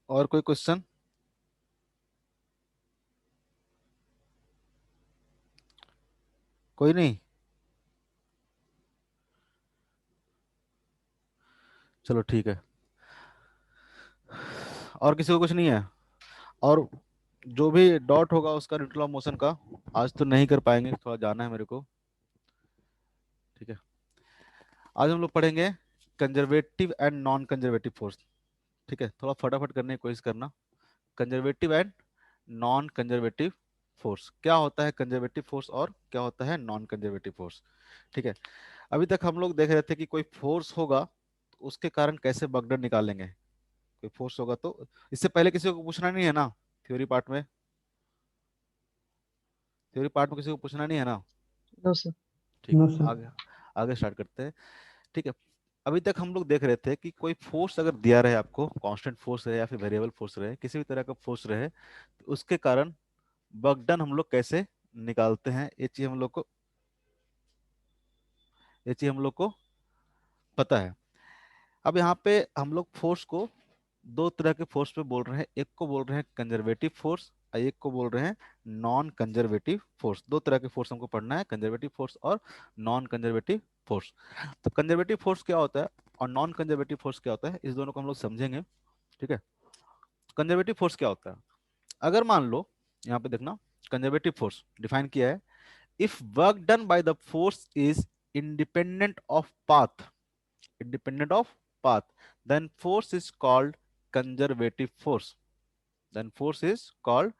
और कोई क्वेश्चन? कोई नहीं? चलो ठीक है। और किसी को कुछ नहीं है? और जो भी डॉट होगा उसका न्यूट्रल ऑफ मोशन का आज तो नहीं कर पाएंगे, थोड़ा जाना है मेरे को। ठीक है। आज हम लोग पढ़ेंगे conservative and non conservative force. ठीक है, थोड़ा फटाफट करने की कोशिश करना। Conservative and non conservative force, क्या होता है कंजर्वेटिव फोर्स और क्या होता है नॉन कंजर्वेटिव फोर्स। ठीक है। अभी तक हम लोग देख रहे थे कि कोई फोर्स होगा तो उसके कारण कैसे बगडर निकालेंगे। कोई फोर्स होगा तो इससे पहले किसी को पूछना नहीं है ना? थ्योरी पार्ट में, थ्योरी पार्ट में किसी को पूछना नहीं है ना? No sir. ठीक नो है, सर। आगे आगे स्टार्ट करते हैं। ठीक है। अभी तक हम लोग देख रहे थे कि कोई फोर्स अगर दिया रहे आपको, कांस्टेंट फोर्स रहे या फिर वेरिएबल फोर्स रहे, किसी भी तरह का फोर्स रहे, तो उसके कारण वर्क डन हम लोग कैसे निकालते हैं, ये चीज हम लोग को पता है। अब यहाँ पे हम लोग फोर्स को दो तरह के फोर्स पे बोल रहे हैं, एक को बोल रहे हैं कंजर्वेटिव फोर्स और एक को बोल रहे हैं नॉन कंजर्वेटिव फोर्स। दो तरह के फोर्स हमको पढ़ना है, कंजर्वेटिव फोर्स और नॉन कंजर्वेटिव फोर्स। तो कंजर्वेटिव फोर्स क्या होता है और नॉन कंजर्वेटिव फोर्स क्या होता है, इस दोनों को हम लोग समझेंगे। ठीक है। कंजर्वेटिव फोर्स क्या होता है? अगर मान लो, यहाँ पे देखना, कंजर्वेटिव फोर्स डिफाइन किया है, if work done by the force is independent of path, independent of path, then force is called conservative force, then force is called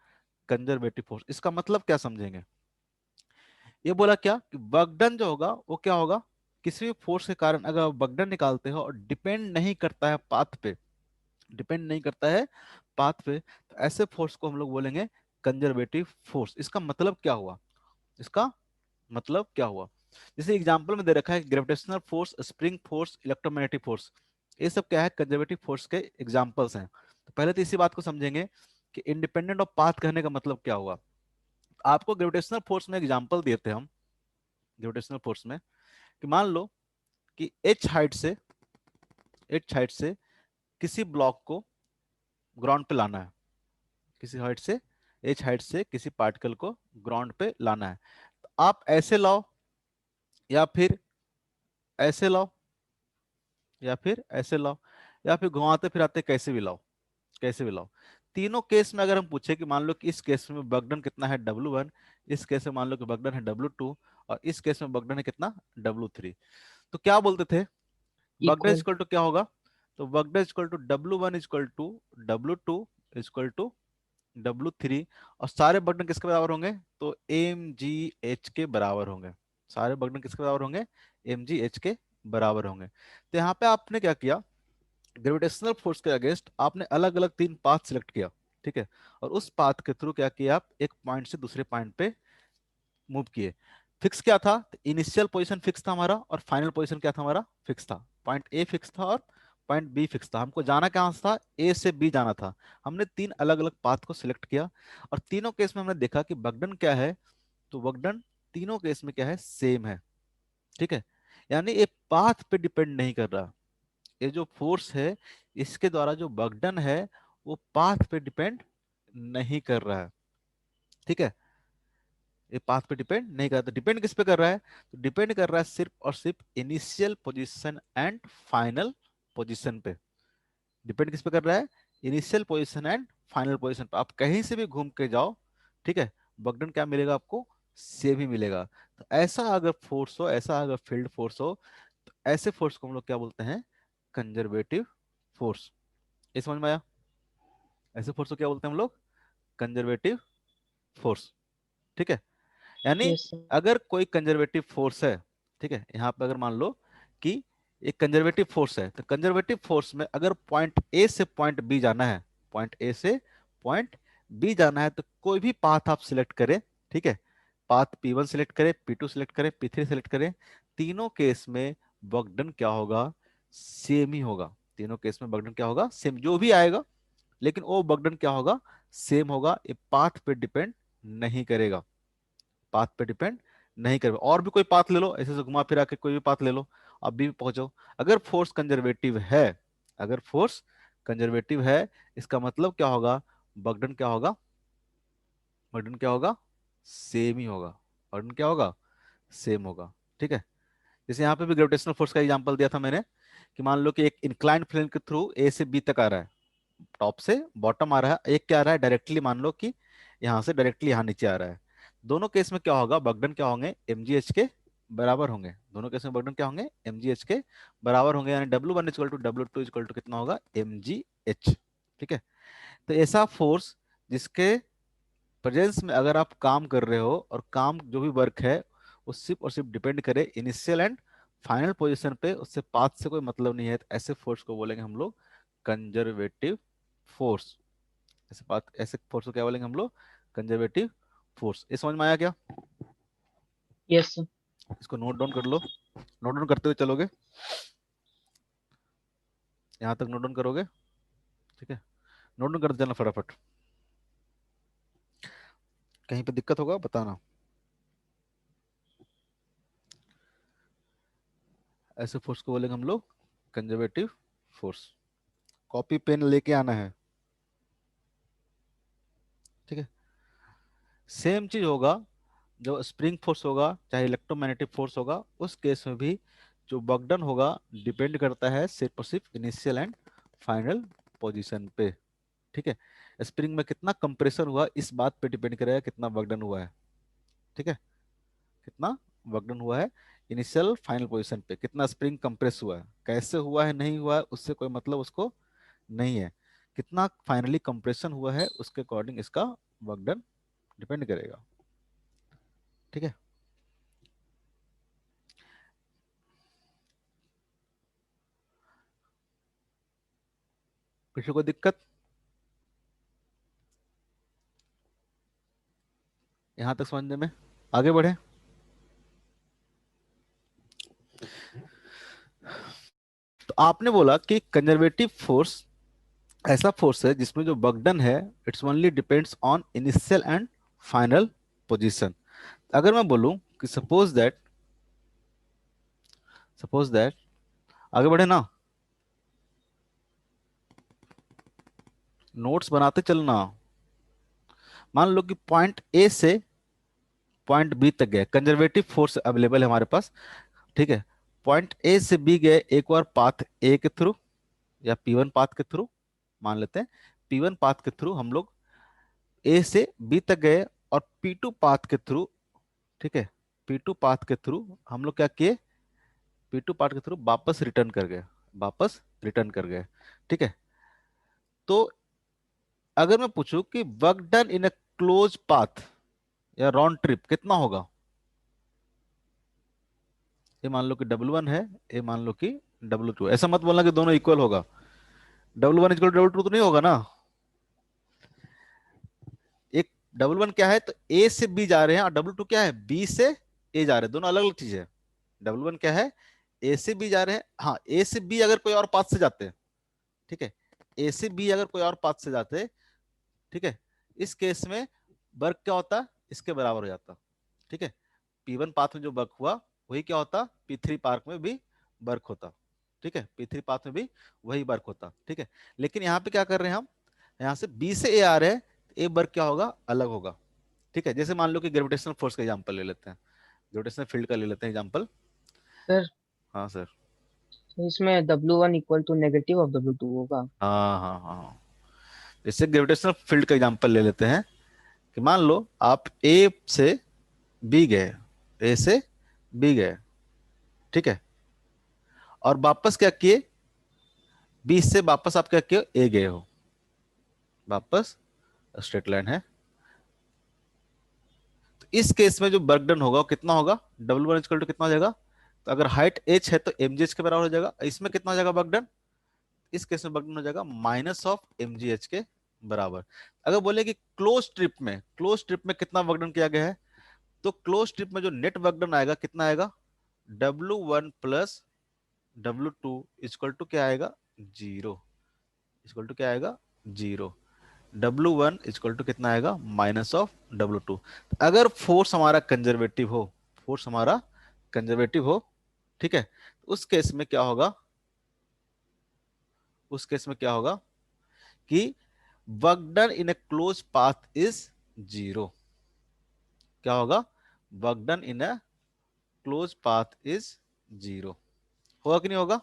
conservative force। इसका मतलब क्या समझेंगे? ये बोला क्या कि बगडन जो होगा वो क्या होगा, किसी भी फोर्स के कारण अगर बगडन निकालते हो और डिपेंड नहीं करता है पाथ पे, डिपेंड नहीं करता है पाथ पे, तो ऐसे फोर्स को हम लोग बोलेंगे कंजर्वेटिव फोर्स। इसका मतलब क्या हुआ? इसका मतलब क्या हुआ? जैसे एग्जांपल में दे रखा है gravitational force, spring force, electromagnetic force, ये सब क्या है, कंजर्वेटिव फोर्स के एग्जांपल्स हैं। तो पहले तो इसी बात को समझेंगे कि इंडिपेंडेंट ऑफ पाथ कहने का मतलब क्या हुआ। आपको ग्रेविटेशनल फोर्स में एग्जांपल दिए थे हम, ग्रेविटेशनल फोर्स में, कि मान लो कि एच हाइट से किसी ब्लॉक को ग्राउंड पे लाना है, किसी हाइट से, एच हाइट से किसी पार्टिकल को ग्राउंड पे लाना है। तो आप ऐसे लाओ या फिर ऐसे लाओ या फिर ऐसे लाओ या फिर घुमाते फिराते कैसे भी लाओ, कैसे भी लाओ। तीनों केस में अगर हम पूछे कि मान लो कि इस केस में बगडन कितना है W1, इस केस में मान लो कि बगडन है W2 और इस केस में बगडन है कितना, W3, तो क्या बोलते थे? बगडन इक्वल। इक्वल टू क्या होगा? तो बगडन equal to W1 equal to W2 equal to W3, और सारे बगडन किसके बराबर होंगे? तो MGH के बराबर होंगे। सारे बगडन किसके बराबर होंगे? MGH के बराबर होंगे। तो यहाँ पे आपने क्या किया, ग्रेविटेशनल फोर्स के अगेंस्ट आपने अलग अलग तीन पाथ सिलेक्ट किया। ठीक है। और उस पाथ के थ्रू क्या किया, आप एक पॉइंट से दूसरे पॉइंट पे मूव किए। फिक्स क्या था? इनिशियल पोजीशन फिक्स था हमारा और फाइनल पोजीशन क्या था हमारा, फिक्स था। पॉइंट ए फिक्स था और पॉइंट बी फिक्स था। हमको जाना कहाँ से था? ए से बी जाना था। हमने तीन अलग अलग पाथ को सिलेक्ट किया और तीनों केस में हमने देखा कि बगडन क्या है, तो बगडन तीनों केस में क्या है, सेम है। ठीक है। यानी ये पाथ पे डिपेंड नहीं कर रहा, ये जो फोर्स है इसके द्वारा जो बगडन है वो पाथ पे डिपेंड नहीं कर रहा है। ठीक है। ये पाथ पे डिपेंड नहीं करता, डिपेंड किस पे कर रहा है? तो डिपेंड कर रहा है सिर्फ और सिर्फ initial position and final position पे। डिपेंड किस पे कर रहा है? Initial position and final position पे। आप कहीं से भी घूम के जाओ, ठीक है, बगडन क्या मिलेगा आपको? सेम ही मिलेगा। तो ऐसा अगर फोर्स हो, ऐसा अगर फील्ड फोर्स हो, तो ऐसे फोर्स को हम लोग क्या बोलते हैं? Conservative force. ये समझ में आया? ऐसे फोर्स को क्या बोलते हैं हम लोग? Conservative force. ठीक है। यानी यस सर। अगर कोई कंजर्वेटिव फोर्स है, ठीक है, यहाँ पे अगर मान लो कि एक कंजर्वेटिव फोर्स है, तो कंजर्वेटिव फोर्स में अगर पॉइंट ए से पॉइंट बी जाना है, पॉइंट ए से पॉइंट बी जाना है, तो कोई भी पाथ आप सिलेक्ट करें, ठीक है, पाथ P1 सिलेक्ट करें, P2 सिलेक्ट करें, P3 सिलेक्ट करें, तीनों केस में बगडन क्या होगा? सेम ही होगा। तीनों केस में बगडन क्या होगा? सेम, जो भी आएगा, लेकिन वो बगडन क्या होगा? सेम होगा। ये पाथ पे डिपेंड नहीं करेगा, पाथ पे डिपेंड नहीं करेगा। और भी कोई पाथ ले लो, ऐसे से घुमा फिरा के कोई भी पाथ ले लो, अब भी पहुंचो। अगर फोर्स कंजर्वेटिव है, अगर फोर्स कंजर्वेटिव है, इसका मतलब क्या होगा, वर्क डन क्या होगा, वर्क डन क्या होगा, सेम ही होगा, वर्क डन क्या होगा, सेम होगा। ठीक है, जैसे यहाँ पे भी ग्रेविटेशनल फोर्स का एग्जांपल दिया था मैंने, कि मान लो कि एक इंक्लाइंड प्लेन के थ्रू ए से बी तक आ रहा है, टॉप से बॉटम आ रहा है, एक क्या आ रहा है डायरेक्टली, मान लो कि यहाँ से डायरेक्टली यहाँ नीचे आ रहा है। दोनों केस में क्या होगा, वर्क डन क्या होंगे, mgh के बराबर होंगे। दोनों केस में वर्क डन क्या होंगे, mgh के बराबर होंगे, यानी W1 equal to W2 equal to कितना होगा, mgh। ठीक है, तो ऐसा फोर्स जिसके प्रेजेंस में अगर आप काम कर रहे हो और काम जो भी वर्क है वो सिर्फ और सिर्फ डिपेंड करे इनिशियल एंड फाइनल पोजीशन पे, उससे पाथ से कोई मतलब नहीं है, तो ऐसे फोर्स को बोलेंगे हम लोग कंजर्वेटिव फोर्स। ऐसे बात, ऐसे फोर्स को क्या बोलेंगे हम लोग, कंजर्वेटिव फोर्स। ये समझ में आया क्या? Yes sir. इसको नोट डाउन कर लो, नोट डाउन करते हुए चलोगे, यहाँ तक नोट डाउन करोगे। ठीक है, नोट डाउन करते चलना फटाफट, कहीं पे दिक्कत होगा बताना। ऐसे फोर्स को बोलेंगे हम लोग कंजर्वेटिव फोर्स। कॉपी पेन लेके आना है। ठीक है, सेम चीज होगा, जो स्प्रिंग फोर्स होगा चाहे इलेक्ट्रोमैग्नेटिक फोर्स होगा, उस केस में भी जो वर्क डन होगा डिपेंड करता है सिर्फ और सिर्फ इनिशियल एंड फाइनल पोजीशन पे। ठीक है, स्प्रिंग में कितना कंप्रेशन हुआ इस बात पे डिपेंड करेगा कितना वर्क डन हुआ है। ठीक है, कितना वर्क डन हुआ है इनिशियल फाइनल पोजीशन पे, कितना स्प्रिंग कंप्रेस हुआ है, कैसे हुआ है नहीं हुआ है उससे कोई मतलब उसको नहीं है, कितना फाइनली कंप्रेशन हुआ है उसके अकॉर्डिंग इसका वर्क डन डिपेंड करेगा। ठीक है, किसी को दिक्कत यहाँ तक समझने में? आगे बढ़े। तो आपने बोला कि कंजर्वेटिव फोर्स ऐसा फोर्स है जिसमें जो वर्क डन है it's only depends on initial and final position. अगर मैं बोलूं कि सपोज दैट आगे बढ़े ना, नोट्स बनाते चलना। मान लो कि पॉइंट ए से पॉइंट बी तक गए, कंजर्वेटिव फोर्स अवेलेबल है हमारे पास। ठीक है, पॉइंट ए से बी गए एक बार पाथ ए के थ्रू या P1 पाथ के थ्रू, मान लेते हैं P1 पाथ के थ्रू हम लोग ए से बी तक गए, और P2 पाथ के थ्रू, ठीक है, P2 पाथ के थ्रू हम लोग क्या किए, P2 पाथ के थ्रू वापस रिटर्न कर गए, वापस रिटर्न कर गए। ठीक है, तो अगर मैं पूछूं कि work done in a close path या राउंड ट्रिप कितना होगा, ये मान लो कि W1 है, ये मान लो कि W2, ऐसा मत बोलना कि दोनों इक्वल होगा, W1 इक्वल W2 तो नहीं होगा ना। एक W1 क्या है, तो ए से बी जा रहे हैं, और W2 क्या है, बी से ए जा रहे हैं, दोनों अलग अलग चीज है। W1 क्या है, ए से बी जा रहे हैं, हाँ ए से बी अगर कोई और पाथ से जाते हैं, ठीक है, ए से बी अगर कोई और पाथ से जाते, ठीक है, इस केस में वर्क क्या होता, इसके बराबर हो जाता। ठीक है, P1 पाथ में जो वर्क हुआ वही क्या होता, P3 पार्क में भी वर्क होता। ठीक है, P3 पाथ में भी वही वर्क होता। ठीक है, लेकिन यहाँ पे क्या कर रहे हैं हम, यहाँ से बी से ए आ रहे हैं, ए वर्क क्या होगा, अलग होगा। ठीक है, जैसे मान लो कि ग्रेविटेशनल फोर्स का एग्जांपल ले लेते हैं, ग्रेविटेशनल फील्ड का ले लेते हैं एग्जांपल। सर, हाँ सर। तो इसमें W1 equal to negative of W2 होगा। हाँ हाँ हाँ, इससे ग्रेविटेशनल फील्ड का एग्जांपल ले लेते हैं, कि मान लो आप ए से बी गए, ए से बी गए, ठीक है, और वापस क्या किए, बी से वापस आप क्या किए, ए गए हो, वापस स्ट्रेट लाइन है। तो इस केस में जो वर्क डन होगा वो कितना होगा, W1 इक्वल टू कितना हो जाएगा, तो अगर हाइट h है तो mgh के बराबर हो जाएगा, इसमें कितना हो जाएगा वर्क डन, इस केस में वर्क डन हो जाएगा माइनस ऑफ mgh के बराबर। अगर बोले कि क्लोज ट्रिप में कितना वर्क डन किया गया है, तो क्लोज ट्रिप में जो नेट वर्क डन आएगा कितना आएगा, W1 plus W2 equal to क्या आएगा, जीरो, इक्वल टू क्या आएगा, जीरो। W1 इक्वल टू कितना आएगा, माइनस ऑफ W2। अगर फोर्स हमारा कंजर्वेटिव हो, फोर्स हमारा कंजर्वेटिव हो, ठीक है, तो उस केस में क्या होगा, उस केस में क्या होगा, कि work done in A close path is zero. क्या होगा? Work done in A close path is zero. होगा कि नहीं होगा?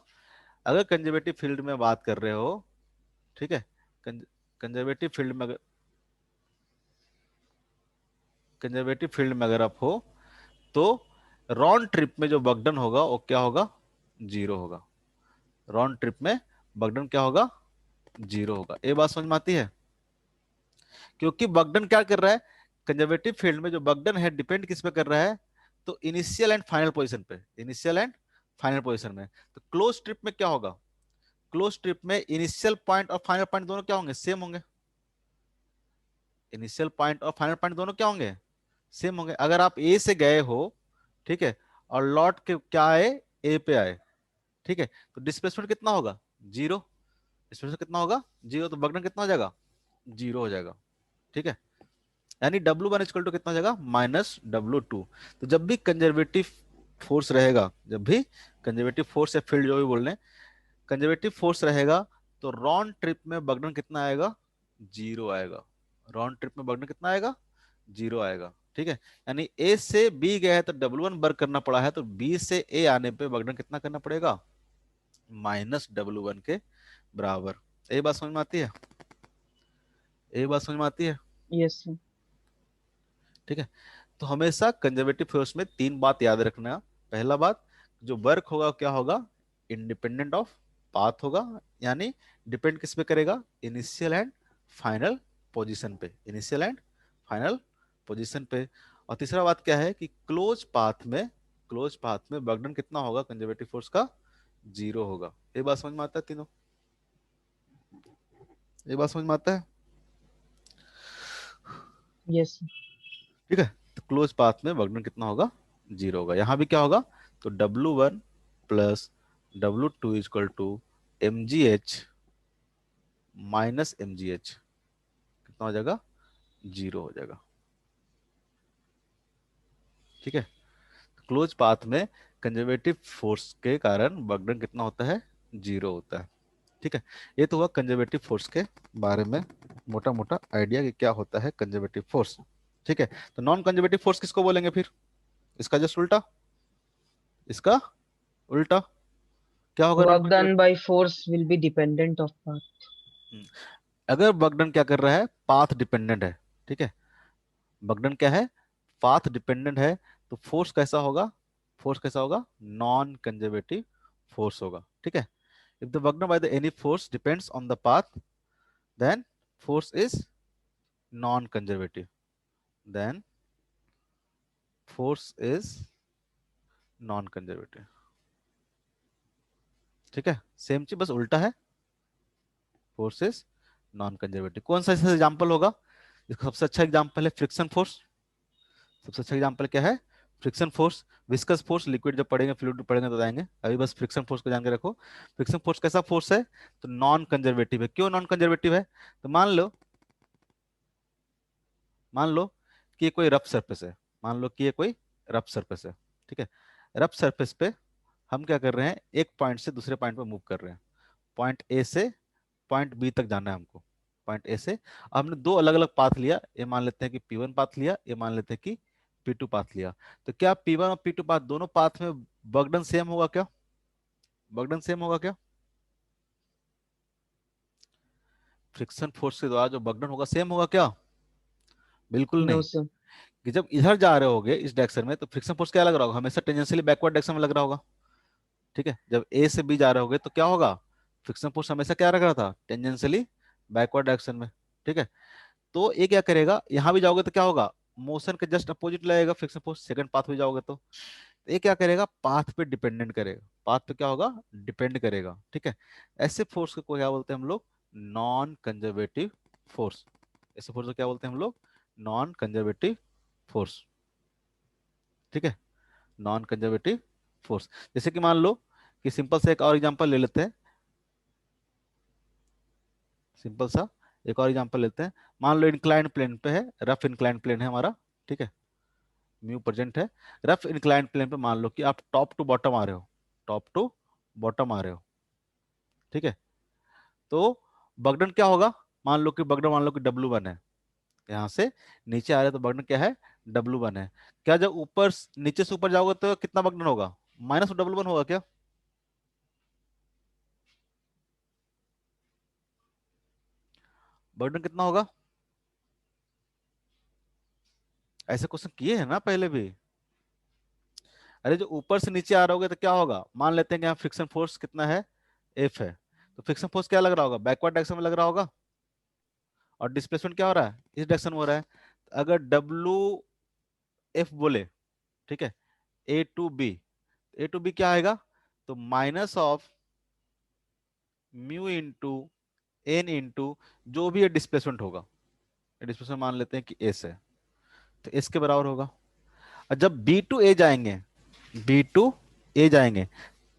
अगर कंजर्वेटिव फील्ड में बात कर रहे हो, ठीक है, कंजर्वेटिव फील्ड में अगर कंजर्वेटिव फील्ड में अगर आप हो, तो राउंड ट्रिप में जो बगडन होगा वो क्या होगा? जीरो होगा। राउंड ट्रिप में बगडन क्या होगा? जीरो होगा। ये बात समझ में आती है? क्योंकि बगडन क्या कर रहा है, कंजर्वेटिव फील्ड में जो बगडन है डिपेंड किस पे कर रहा है? तो इनिशियल एंड फाइनल पोजीशन पे, इनिशियल एंड फाइनल पोजीशन में। तो क्लोज ट्रिप में क्या होगा? क्लोज ट्रिप में इनिशियल पॉइंट और फाइनल पॉइंट दोनों क्या होंगे? सेम होंगे। इनिशियल पॉइंट और फाइनल पॉइंट दोनों क्या होंगे? सेम होंगे। अगर आप ए से गए हो, ठीक है, और लौट के क्या आए? ए पे आए, ठीक है, तो डिस्प्लेसमेंट कितना होगा? जीरो। डिस्प्लेसमेंट कितना होगा? जीरो। तो बगडन कितना हो जाएगा? जीरो हो जाएगा। ठीक है, यानी W1 इक्वल टू कितना हो जाएगा? -W2। तो जब भी कंजर्वेटिव फोर्स रहेगा, जब भी कंजर्वेटिव फोर्स या फील्ड जो भी बोल रहे हैं, कंजर्वेटिव फोर्स रहेगा, तो राउंड ट्रिप में बगडन कितना आएगा? जीरो आएगा। राउंड ट्रिप में बगडन कितना आएगा? जीरो आएगा। ठीक है, यानी ए से बी गया है तो W1 वर्क करना पड़ा है, तो बी से ए आने पे बगडन कितना करना पड़ेगा? -W1 के बराबर। ये बात समझ में आती है? ये बात समझ में आती है? Yes sir. ठीक है, तो हमेशा कंजर्वेटिव फोर्स में तीन बात याद रखना। पहला बात, जो वर्क होगा क्या होगा? इंडिपेंडेंट ऑफ पाथ होगा, यानी डिपेंड किस पे करेगा? इनिशियल एंड फाइनल पोजीशन पे, इनिशियल एंड फाइनल पोजीशन पे। और तीसरा बात क्या है कि क्लोज पाथ में बर्डन कितना होगा कंजर्वेटिव फोर्स का? जीरो होगा। ये बात समझ में आता है तीनों? ये बात समझ में आता है? यस ठीक है, तो क्लोज पाथ में वर्कडन कितना होगा? जीरो होगा। यहां भी क्या होगा? तो W1 plus W2 equal to mgh minus mgh कितना हो जाएगा? जीरो हो जाएगा। ठीक है, क्लोज पाथ में कंजर्वेटिव फोर्स के कारण वर्कडन कितना होता है? जीरो होता है। ठीक है, ये तो हुआ कंजर्वेटिव फोर्स के बारे में मोटा मोटा आइडिया कि क्या होता है कंजर्वेटिव फोर्स। ठीक है, तो नॉन कंजर्वेटिव फोर्स किसको बोलेंगे फिर? इसका जस्ट उल्टा, इसका उल्टा। क्या होगा non work done conservative? By force will be dependent of path. अगर बगडन क्या कर रहा है? पाथ डिपेंडेंट है। ठीक है, बगडन क्या है? पाथ डिपेंडेंट है। तो फोर्स कैसा होगा? फोर्स कैसा होगा? नॉन कंजर्वेटिव फोर्स होगा। ठीक है, इफ द बगडन by the any force depends on the path, then force is non conservative, then force is non conservative. ठीक है, सेम चीज बस उल्टा है। Force is non conservative. कौन सा इसका एग्जाम्पल होगा? इसका सबसे अच्छा एग्जाम्पल है फ्रिक्शन फोर्स। सबसे अच्छा एग्जांपल क्या है? Friction force. Viscous force liquid जब पढ़ेंगे, फ्लूइड पढ़ेंगे तो बताएंगे, अभी बस फ्रिक्शन फोर्स को जान के रखो। फ्रिक्शन फोर्स कैसा फोर्स है? तो नॉन कंजर्वेटिव है। क्यों नॉन कंजर्वेटिव है? तो मान लो कि ये कोई रफ सरफेस है। मान लो कि ये कोई रफ सरफेस है। ठीक है, रफ सरफेस पे हम क्या कर रहे हैं? एक पॉइंट से दूसरे पॉइंट पे मूव कर रहे हैं। पॉइंट ए से पॉइंट बी तक जाना है हमको। पॉइंट ए से हमने दो अलग अलग पाथ लिया, ये मान लेते हैं कि P1 पाथ लिया, ये मान लेते हैं कि P2 पाथ लिया। तो क्या P1 और P2 पाथ दोनों पाथ में बर्डन सेम होगा क्या? बर्डन सेम होगा क्या? फ्रिक्शन फोर्स के द्वारा जो बर्डन होगा सेम होगा क्या? बिल्कुल नो नहीं। सर। कि जब इधर जा रहे होगे इस डायरेक्शन में, तो फ्रिक्शन फोर्स क्या लग रहा होगा? हमेशा टेंजेंशियली बैकवर्ड डायरेक्शन में लग रहा होगा। ठीक है, जब ए से बी जा रहे होगे तो क्या होगा? फ्रिक्शन फोर्स हमेशा क्या लग रहा था? टेंजेंशियली बैकवर्ड डायरेक्शन में। ठीक है, तो ये क्या करेगा? यहां भी जाओगे तो क्या होगा? मोशन के जस्ट अपोजिट लगेगा फ्रिक्शन फोर्स, सेकंड पाथ में जाओगे तो ये क्या करेगा? पाथ पे डिपेंडेंट करेगा। पाथ पे क्या होगा? डिपेंड करेगा। ठीक है, ऐसे फोर्स को क्या बोलते हैं हम लोग? Non conservative force. ऐसे फोर्स को क्या बोलते हैं हम लोग? Non conservative force. ठीक है, नॉन कंजर्वेटिव फोर्स। जैसे कि मान लो कि सिंपल से एक और एग्जांपल ले लेते हैं। सिंपल सा एक और एग्जांपल लेते हैं। मान लो इंक्लाइंड प्लेन पे है, रफ इंक्लाइंड प्लेन है हमारा। ठीक है, म्यू प्रेजेंट है। रफ इंक्लाइंड प्लेन पे मान लो कि आप टॉप टू बॉटम आ रहे हो, टॉप टू बॉटम आ रहे हो। ठीक है, तो बगडन क्या होगा? मान लो कि W1 है, यहाँ से नीचे आ रहे तो बगडन क्या है, W1 है। क्या जब नीचे से ऊपर जाओगे तो कितना बगडन होगा, -W1 होगा क्या? बगडन कितना होगा? ऐसे क्वेश्चन किए हैं ना पहले भी। अरे जो ऊपर से नीचे आ रहे होगे तो क्या होगा, मान लेते हैं कि यहाँ फ्रिक्शन फोर्स कितना है, F है। तो फ्रिक्शन फोर्स क्या लग रहा होगा, बैकवर्ड डायरेक्शन में लग रहा होगा। और डिस्प्लेसमेंट क्या हो रहा है, इस डायरेक्शन में हो रहा है। अगर WF बोले, ठीक है, A टू बी क्या आएगा, तो -μ/n जो भी ये डिस्प्लेसमेंट होगा, डिस्प्लेसमेंट मान लेते हैं कि S है, तो S के बराबर होगा। और जब B टू ए जाएंगे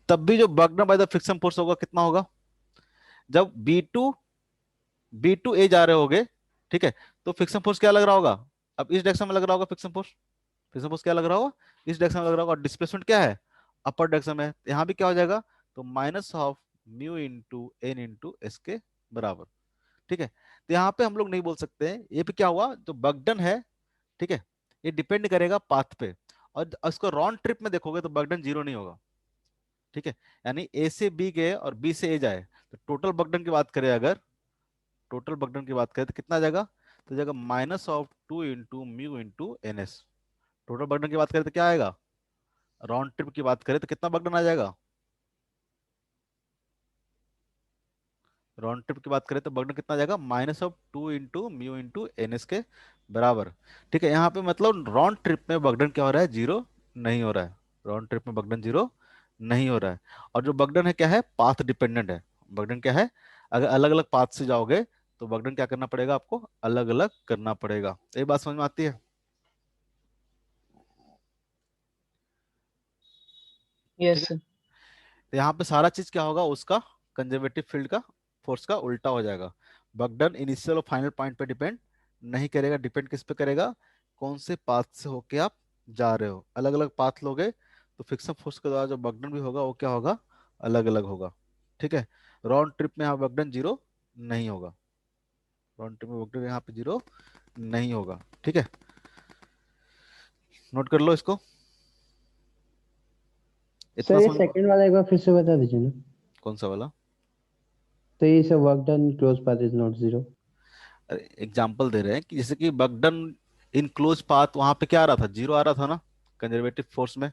तब भी जो work done by the friction force होगा कितना होगा, जब बी टू ए जा रहे होगे, ठीक है, तो फ्रिक्शन फोर्स क्या लग रहा होगा, अब इस डायरेक्शन में लग रहा होगा फ्रिक्शन फोर्स। फ्रिक्शन फोर्स क्या लग रहा होगा, इस डायरेक्शन में लग रहा होगा, और डिस्प्लेसमेंट क्या है, अपर डायरेक्शन में, तो यहाँ भी क्या हो जाएगा, तो -μ/n/s के बराबर। ठीक है, तो यहाँ पे हम लोग नहीं बोल सकते हैं, ये पे क्या हुआ, जो बगडन है, ठीक है, ये डिपेंड करेगा पाथ पे। और उसको राउंड ट्रिप में देखोगे तो बगडन जीरो नहीं होगा। ठीक है, यानी ए से बी गए और बी से ए जाए, तो टोटल बगडन की बात करें, अगर टोटल बगडन की बात करें तो कितना आ जाएगा, तो जाएगा -2 × μ × ns। टोटल बगडन की बात करें तो क्या आएगा, राउंड ट्रिप की बात करें तो कितना बगडन आ जाएगा, राउंड ट्रिप की बात करें तो बगडन कितना आ जाएगा, -2 × μ × ns के बराबर। ठीक है, यहाँ पे मतलब राउंड ट्रिप में बगडन क्या हो रहा है, जीरो नहीं हो रहा है। राउंड ट्रिप में बगडन जीरो नहीं हो रहा है। और जो बगडन है क्या है, पाथ डिपेंडेंट है। बगडन क्या है, अगर अलग अलग पाथ से जाओगे तो बगडन क्या करना पड़ेगा, आपको अलग अलग करना पड़ेगा। ये बात समझ में आती है? ठीक यस है, सर। तो यहाँ पे सारा चीज क्या होगा, उसका कंजर्वेटिव फील्ड का फोर्स का उल्टा हो जाएगा। बगडन इनिशियल और फाइनल पॉइंट पे डिपेंड नहीं करेगा। डिपेंड किस पे करेगा, कौन से पाथ से होके आप जा रहे हो। अलग अलग पाथ लोगे तो फ्रिक्शन फोर्स के द्वारा जो बगडन भी होगा वो क्या होगा, अलग अलग होगा। ठीक है, राउंड ट्रिप में यहाँ बगडन जीरो नहीं होगा। राउंड ट्रिप में बगडन यहाँ पे जीरो नहीं होगा। ठीक है, नोट कर लो इसको, सर इतना ये समझ में। सेकंड वाला एक बार फिर से बता दीजिए ना। कौन सा वाला? तो ये सब work done close path is not zero. Example दे रहे हैं कि जैसे कि बगडन इन क्लोज पाथ, वहां पे क्या आ रहा था, जीरो आ रहा था ना, कंजर्वेटिव फोर्स में।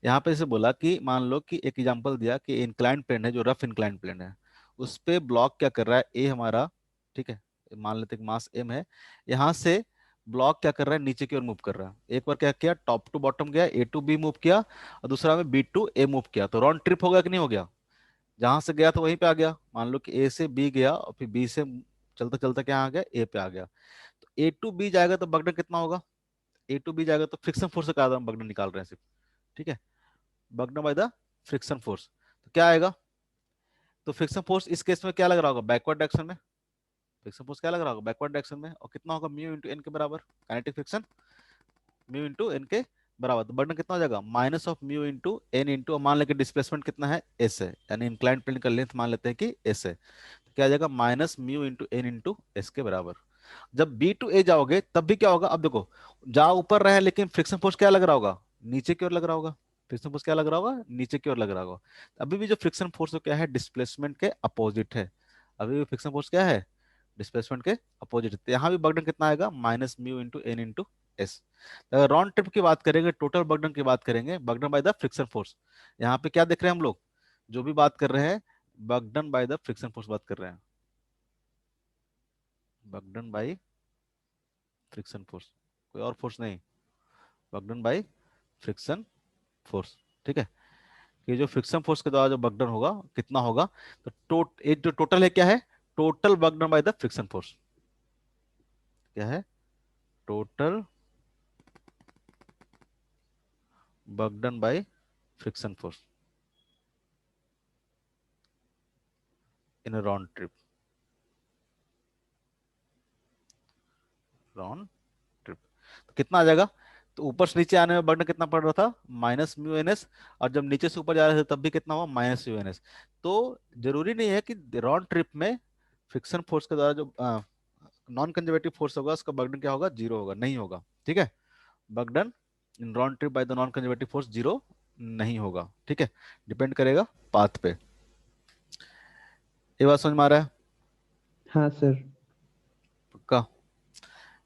यहाँ पे जैसे बोला कि मान लो कि एक एग्जांपल दिया कि इंक्लाइन प्लेन है, जो रफ इंक्लाइन प्लेन है, उस पे ब्लॉक क्या कर रहा है, ए हमारा, ठीक है, मान लेते हैं कि मास एम है। यहाँ से ब्लॉक क्या कर रहा है, नीचे की ओर मूव कर रहा है। एक बार क्या किया, टॉप टू बॉटम गया, ए टू बी मूव किया, और दूसरा में बी टू ए मूव किया, तो राउंड ट्रिप हो गया कि नहीं हो गया, जहां से गया तो वहीं पे आ गया। मान लो कि ए से बी गया और फिर बी से चलता चलता क्या आ गया, ए पे आ गया। तो ए टू बी जाएगा तो बगडन कितना होगा, ए टू बी जाएगा तो फ्रिक्शन फोर्स का आधार हम बगडन निकाल रहे हैं सिर्फ। ठीक है, बगडन बाय द फ्रिक्शन फोर्स, तो क्या आएगा, तो फ्रिक्शन फोर्स इस केस में क्या लग रहा होगा, बैकवर्ड डायरेक्शन में। फ्रिक्शन फोर्स क्या लग रहा होगा, बैकवर्ड डायरेक्शन में, और कितना होगा, μ × n के बराबर। काइनेटिक फ्रिक्शन μ × n के बराबर, तो बर्डन कितना हो जाएगा, -μ × n और मान लेंगे डिस्प्लेसमेंट कितना है, s है, यानी इंक्लाइंड प्लेन का लेंथ मान लेते हैं कि s है, तो क्या आ जाएगा, -μ × n/s के बराबर। जब बी टू ए जाओगे तब भी क्या होगा, अब देखो, जा ऊपर रहे लेकिन फ्रिक्शन फोर्स क्या लग रहा होगा, नीचे की ओर लग रहा होगा। फ्रिक्शन फोर्स क्या लग रहा होगा, नीचे की ओर लग रहा होगा। अभी भी जो फ्रिक्शन फोर्स क्या है, डिस्प्लेसमेंट के अपोजिट है। अभी भी फ्रिक्शन फोर्स क्या है, डिस्प्लेसमेंट के अपोजिट है। तो यहाँ भी बर्डन कितना आएगा, -μ × n/s। अगर राउंड ट्रिप की बात करेंगे, टोटल बर्डन की बात करेंगे, burden by the friction force, यहाँ पे क्या देख रहे हैं हम लोग, जो भी बात कर रहे हैं, burden by the friction force बात कर रहे हैं, बर्डन बाय फ्रिक्शन फोर्स, कोई और फोर्स नहीं, बर्डन बाय फ्रिक्शन फोर्स। ठीक है, ये जो फ्रिक्शन फोर्स के द्वारा जो बर्डन होगा कितना होगा, तो ये जो टोटल है क्या है, total burden by the friction force, क्या है, total burden by friction force in round trip, round trip, तो कितना आ जाएगा, तो ऊपर से नीचे आने में बर्डन कितना पड़ रहा था, -μ/n/s, और जब नीचे से ऊपर जा रहे थे तब भी कितना हुआ, -μ/n/s। तो जरूरी नहीं है कि राउंड ट्रिप में फ्रिक्शन फोर्स के द्वारा जो नॉन कंजर्वेटिव फोर्स होगा उसका वर्क डन क्या होगा, जीरो होगा, नहीं होगा। ठीक है, work done in round trip by the non conservative force zero नहीं होगा। ठीक है, डिपेंड करेगा पाथ पे। ये बात समझ में आ रहा है? हाँ सर। पक्का?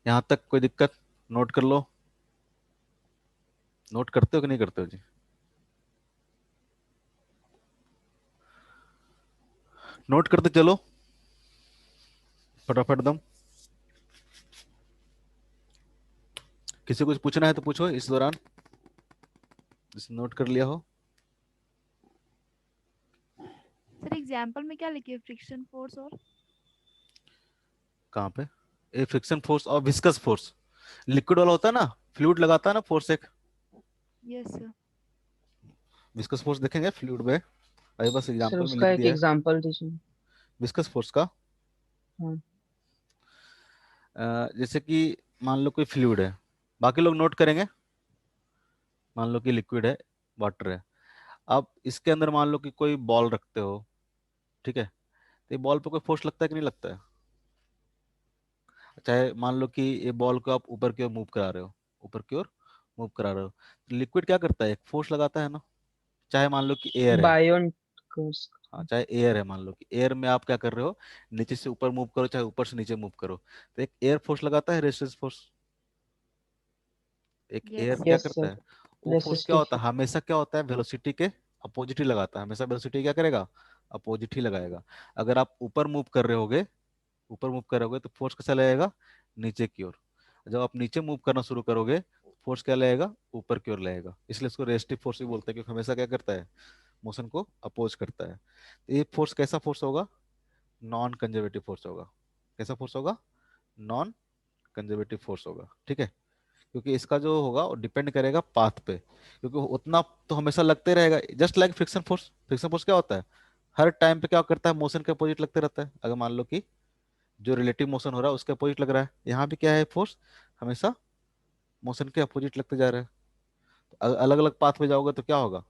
यहाँ तक कोई दिक्कत? नोट कर लो। नोट करते हो कि नहीं करते हो जी? नोट करते चलो फटाफट दम। किसी को कुछ पूछना है तो पूछो इस दौरान, जिसने नोट कर लिया हो। सर एग्जाम्पल में क्या लिखे, फ्रिक्शन फोर्स और कहाँ पे? ए फ्रिक्शन फोर्स और विस्कस फोर्स। लिक्विड वाला होता है ना, फ्लूइड लगाता है ना फोर्स एक, यस सर। विस्कस फोर्स देखेंगे फ्लूइड में। अभी बस सर एग्जांपल में उसका लिख एक दिया है एग्जांपल दीजिए। विस्कस फोर्स का। हाँ। जैसे कि मान लो कोई फ्लूइड है, बाकी लोग नोट करेंगे। मान लो कि लिक्विड है, वाटर है। अब इसके अंदर मान लो कि कोई बॉल रखते हो, ठीक है, तो ये बॉल पे कोई फोर्स लगता है कि नहीं लगता है? चाहे मान लो कि ये बॉल को आप ऊपर की ओर मूव करा रहे हो, ऊपर की ओर मूव करा रहे हो, तो लिक्विड क्या करता है, एक फोर्स लगाता है ना। चाहे मान लो कि एयर है, बायोन। हाँ चाहे एयर है, मान लो कि एयर में आप क्या कर रहे हो, नीचे से ऊपर मूव करो चाहे ऊपर से नीचे मूव करो, तो एक एयर फोर्स लगाता है, रेजिस्टेंस फोर्स। एक एयर यस। क्या यस करता सर। है, वो फोर्स क्या रेसिस्टिव होता है, फोर्स। हमेशा क्या होता है, वेलोसिटी के अपोजिट ही लगाता है, हमेशा वेलोसिटी क्या करेगा, अपोजिट ही लगाएगा। अगर आप ऊपर मूव कर रहे होगे, ऊपर मूव करोगे तो फोर्स कैसा लगेगा, नीचे की ओर। जब आप नीचे मूव करना शुरू करोगे, फोर्स क्या लगेगा, ऊपर की ओर लगेगा। इसलिए इसको रेस्टिव फोर्स भी बोलते हैं, क्योंकि हमेशा क्या करता है, मोशन को अपोज करता है। तो ये फोर्स कैसा फोर्स होगा, नॉन कंजर्वेटिव फोर्स होगा। कैसा फोर्स होगा, नॉन कंजर्वेटिव फोर्स होगा। ठीक है, क्योंकि इसका जो होगा वो डिपेंड करेगा पाथ पे, क्योंकि उतना तो हमेशा लगते रहेगा। Just like friction force, friction force क्या होता है, हर टाइम पे क्या करता है, मोशन के अपोजिट लगते रहता है। अगर मान लो कि जो रिलेटिव मोशन हो रहा है उसके अपोजिट लग रहा है, यहाँ भी क्या है, फोर्स हमेशा मोशन के अपोजिट लगते जा रहा है। तो अलग अलग पाथ में जाओगे तो क्या होगा,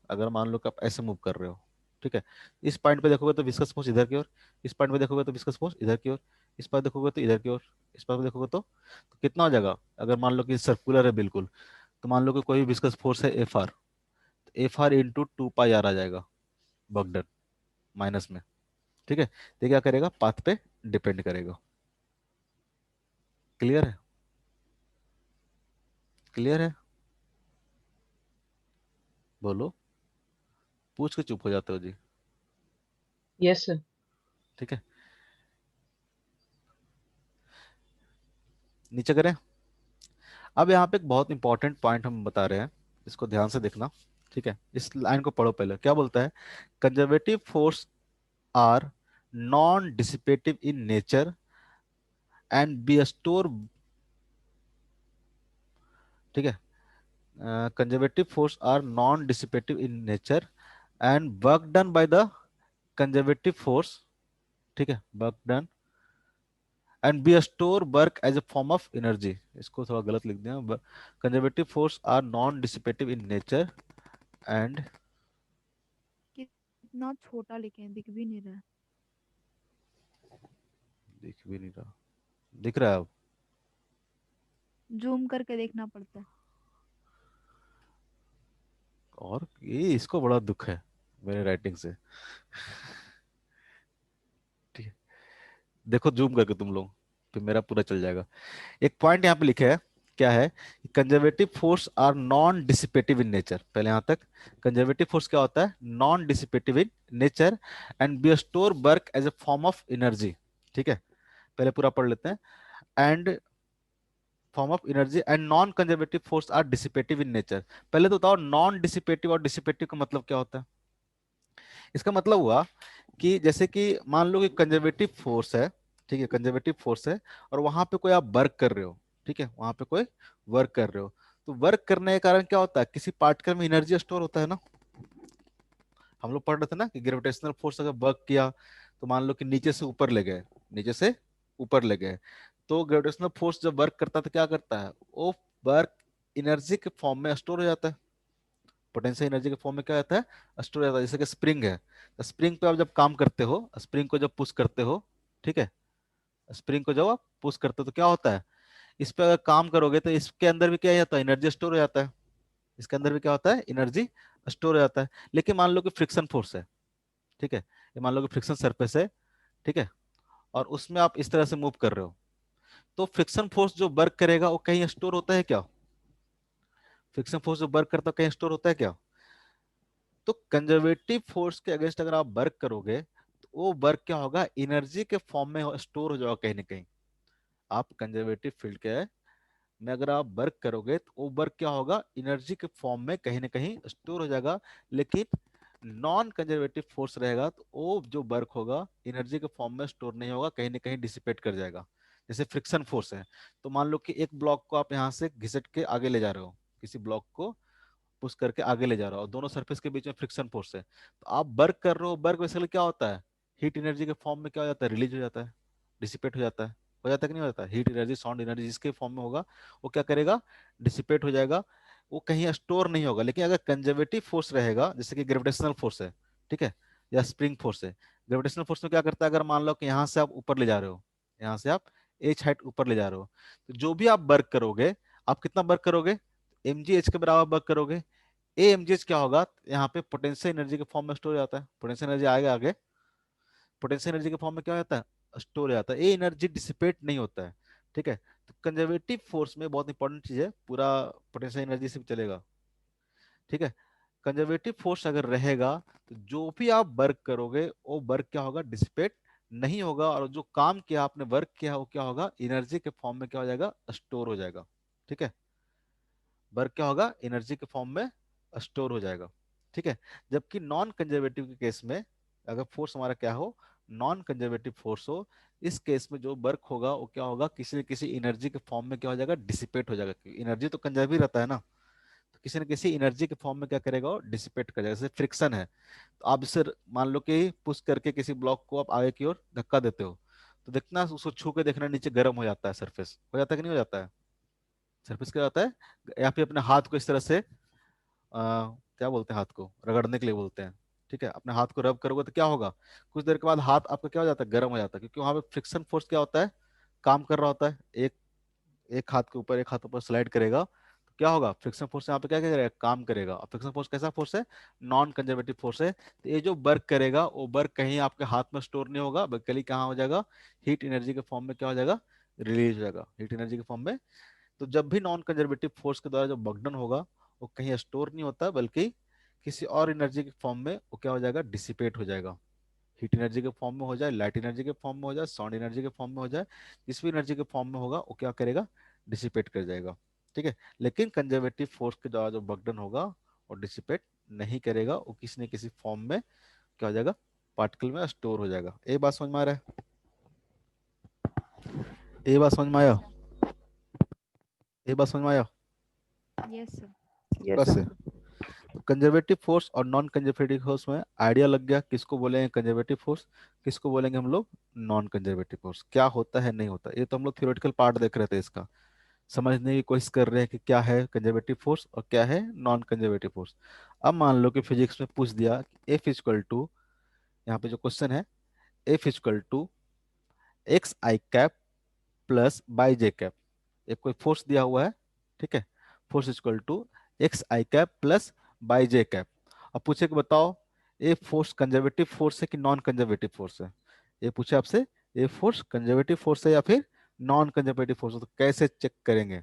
अगर मान लो कि आप ऐसे मूव कर रहे हो, ठीक है, इस पॉइंट पे देखोगे तो विस्कस फोर्स इधर की ओर, इस पॉइंट पे देखोगे तो विस्कस फोर्स इधर की ओर, इस पर देखोगे तो इधर की ओर, इस पर देखोगे तो कितना हो जाएगा। अगर मान लो कि सर्कुलर है बिल्कुल, तो मान लो कि कोई विस्कस फोर्स है एफ आर, तो F R into two pi R आ जाएगा वर्क डन माइनस में। ठीक है, तो ये क्या करेगा, पाथ पे डिपेंड करेगा। क्लियर है? क्लियर है? बोलो, पूछ के चुप हो जाते हो जी। Yes sir. ठीक है, नीचे करें। अब यहाँ पे एक बहुत इंपॉर्टेंट पॉइंट हम बता रहे हैं, इसको ध्यान से देखना। ठीक है, इस लाइन को पढ़ो पहले, क्या बोलता है, conservative force are non dissipative in nature and be store. ठीक है, conservative force are non dissipative in nature and work done by the conservative force, ठीक है, work done and be store work as a form of energy. इसको थोड़ा गलत लिख दिया, conservative force are non dissipative in nature and, कितना छोटा लिखे हैं, दिख भी नहीं रहा है। दिख भी नहीं रहा, दिख रहा है अब? जूम करके देखना पड़ता है। और ये इसको बड़ा दुख है मेरे राइटिंग से। ठीक है, देखो जूम करके तुम लोग, फिर मेरा पूरा चल जाएगा। एक पॉइंट यहाँ पे लिखा है, क्या है, conservative force are non dissipative in nature. पहले यहाँ तक, कंजर्वेटिव फोर्स क्या होता है, non dissipative in nature and be store work as a form of energy. ठीक है, पहले पूरा पढ़ लेते हैं। And form of energy and non conservative force are dissipative in nature. पहले तो बताओ नॉन डिसिपेटिव और डिसिपेटिव का मतलब क्या होता है। इसका मतलब हुआ कि जैसे कि मान लो कि कंजर्वेटिव फोर्स है, ठीक है, कंजर्वेटिव फोर्स है, और वहां पे कोई आप वर्क कर रहे हो, ठीक है, वहां पे कोई वर्क कर रहे हो, तो वर्क करने के कारण क्या होता है, किसी पार्टिकल में एनर्जी स्टोर होता है ना। हम लोग पढ़ रहे थे ना कि ग्रेविटेशनल फोर्स अगर वर्क किया, तो मान लो कि नीचे से ऊपर ले गए, नीचे से ऊपर ले गए, तो ग्रेविटेशनल फोर्स जब वर्क करता है तो क्या करता है, वो वर्क एनर्जी के फॉर्म में स्टोर हो जाता है। पोटेंशियल एनर्जी के फॉर्म में क्या रहता है, स्टोर रहता है। जैसे कि स्प्रिंग है, तो स्प्रिंग पे आप जब काम करते हो, स्प्रिंग को जब पुश करते हो, ठीक है। स्प्रिंग को जब आप पुश करते हो तो क्या होता है, इस पे अगर काम करोगे तो इसके अंदर भी क्या होता है, एनर्जी स्टोर हो जाता है। इसके अंदर भी क्या होता है, एनर्जी स्टोर हो जाता है। लेकिन मान लो कि फ्रिक्शन फोर्स है, ठीक है, ये मान लो कि फ्रिक्शन सरफेस है, ठीक है, और उसमें आप इस तरह से मूव कर रहे हो, तो फ्रिक्शन फोर्स जो वर्क करेगा वो कहीं स्टोर होता है क्या? फ्रिक्शन फोर्स जो वर्क करता है कहीं स्टोर होता है क्या? तो कंजर्वेटिव फोर्स के अगेंस्ट अगर आप वर्क करोगे तो वो वर्क क्या होगा, एनर्जी के फॉर्म में स्टोर हो जाएगा कहीं ना कहीं। आप कंजर्वेटिव फील्ड के में अगर आप वर्क करोगे तो वो वर्क क्या होगा, एनर्जी के फॉर्म में कहीं ना कहीं स्टोर हो जाएगा। लेकिन नॉन कंजर्वेटिव फोर्स रहेगा तो वो जो वर्क होगा एनर्जी के फॉर्म में स्टोर नहीं होगा, कहीं ना कहीं डिसिपेट कर जाएगा। जैसे फ्रिक्शन फोर्स है, तो मान लो कि एक ब्लॉक को आप यहाँ से घिसट के आगे ले जा रहे हो, किसी ब्लॉक को पुश करके आगे ले जा रहा हो और दोनों सरफेस के बीच में फ्रिक्शन फोर्स है, तो आप वर्क कर रहे हो, वर्क बेसिकली क्या होता है, हीट एनर्जी के फॉर्म में क्या हो जाता है, रिलीज हो जाता है, डिसिपेट हो जाता है कि नहीं हो जाता? हीट एनर्जी, साउंड एनर्जी जिसके फॉर्म में होगा वो क्या करेगा, डिसिपेट हो जाएगा, वो कहीं स्टोर नहीं होगा। लेकिन अगर कंजर्वेटिव फोर्स रहेगा, जैसे कि ग्रेविटेशनल फोर्स है, ठीक है, या स्प्रिंग फोर्स है, ग्रेविटेशनल फोर्स में क्या करता है, अगर मान लो कि यहाँ से आप ऊपर ले जा रहे हो, यहाँ से आप एच हाइट ऊपर ले जा रहे हो, तो जो भी आप वर्क करोगे, आप कितना वर्क करोगे, एम जी एच के बराबर वर्क करोगे। ए एम जी एच क्या होगा, यहाँ पे पोटेंशियल एनर्जी के फॉर्म में स्टोर हो जाता है, पोटेंशियल एनर्जी आएगा आगे, पोटेंशियल एनर्जी के फॉर्म में क्या हो जाता है, स्टोर हो जाता है, ये एनर्जी डिसिपेट नहीं होता है, ठीक है। तो कंजर्वेटिव फोर्स में बहुत इंपॉर्टेंट चीज है, पूरा पोटेंशियल एनर्जी से भी चलेगा, ठीक है। कंजर्वेटिव फोर्स अगर रहेगा तो जो भी आप वर्क करोगे वो वर्क क्या होगा, डिसिपेट नहीं होगा, और जो काम किया आपने, वर्क किया, वो क्या होगा, एनर्जी के फॉर्म में क्या हो जाएगा, स्टोर हो जाएगा, ठीक है। वर्क क्या होगा, एनर्जी के फॉर्म में स्टोर हो जाएगा, ठीक है। जबकि नॉन कंजर्वेटिव के केस में अगर फोर्स हमारा क्या हो, नॉन कंजर्वेटिव फोर्स हो, इस केस में जो वर्क होगा वो क्या होगा, किसी न किसी एनर्जी के फॉर्म में क्या हो जाएगा, डिसिपेट हो जाएगा, क्योंकि एनर्जी तो कंजर्व रहता है ना, तो किसी न किसी एनर्जी के फॉर्म में क्या करेगा, वो डिसिपेट कर जाएगा। जैसे फ्रिक्शन है, तो आप इसे मान लो कि पुश करके किसी ब्लॉक को आप आगे की ओर धक्का देते हो, तो देखना उसको छू के देखना, नीचे गर्म हो जाता है, सरफेस हो जाता है कि नहीं हो जाता है, सरफेस क्या होता है, या फिर अपने हाथ को इस तरह से क्या बोलते हैं, हाथ को रगड़ने के लिए बोलते हैं, ठीक है, अपने हाथ को रब करोगे तो क्या होगा, कुछ देर के बाद हाथ आपका क्या हो जाता है, गर्म हो जाता है, क्योंकि वहां पे फ्रिक्शन फोर्स क्या होता है, काम कर रहा होता है। एक एक हाथ के ऊपर एक हाथ ऊपर स्लाइड करेगा तो क्या होगा, फ्रिक्शन फोर्स यहाँ पे क्या करेगा, काम करेगा। और फ्रिक्शन फोर्स कैसा फोर्स है, नॉन कंजर्वेटिव फोर्स है, तो ये जो वर्क करेगा वो वर्क कहीं आपके हाथ में स्टोर नहीं होगा, बल्कि कहाँ हो जाएगा, हीट एनर्जी के फॉर्म में क्या हो जाएगा, रिलीज हो जाएगा, हीट एनर्जी के फॉर्म में। तो जब भी नॉन कंजर्वेटिव फोर्स के द्वारा जो बर्डन होगा वो कहीं स्टोर नहीं होता, बल्कि किसी और एनर्जी के फॉर्म में वो क्या हो जाएगा, डिसिपेट हो जाएगा। हीट एनर्जी के फॉर्म में हो जाए, लाइट एनर्जी के फॉर्म में हो जाए, साउंड एनर्जी के फॉर्म में हो जाए, जिस भी एनर्जी के फॉर्म में होगा वो क्या करेगा, डिसिपेट कर जाएगा, ठीक है। लेकिन कंजर्वेटिव फोर्स के द्वारा जो बर्डन होगा वो डिसिपेट नहीं करेगा, वो किसी न किसी फॉर्म में क्या हो जाएगा, पार्टिकल में स्टोर हो जाएगा। ये बात समझ में आ रहा है, ये बात समझ में आया, ये बात समझ में आया, Yes, sir. यस बस सर। है। कंजर्वेटिव फोर्स और नॉन कंजर्वेटिव फोर्स में आइडिया लग गया, किसको बोलेंगे कंजर्वेटिव फोर्स, किसको बोलेंगे हम लोग नॉन कंजर्वेटिव फोर्स, क्या होता है नहीं होता, ये तो हम लोग थ्योरेटिकल पार्ट देख रहे थे, इसका समझने की कोशिश कर रहे हैं कि क्या है कंजर्वेटिव फोर्स और क्या है नॉन कंजर्वेटिव फोर्स। अब मान लो कि फिजिक्स में पूछ दिया एफ इजक्वल टू, यहाँ पे जो क्वेश्चन है, F is equal to x i cap plus y j cap, एक कोई फोर्स दिया हुआ है, ठीक है, force equal to x i cap plus y j cap. अब पूछे कि बताओ ये फोर्स कंजर्वेटिव फोर्स है कि नॉन कंजर्वेटिव फोर्स है, ये पूछे आपसे, ये फोर्स कंजर्वेटिव फोर्स है या फिर नॉन कंजर्वेटिव फोर्स है, तो कैसे चेक करेंगे,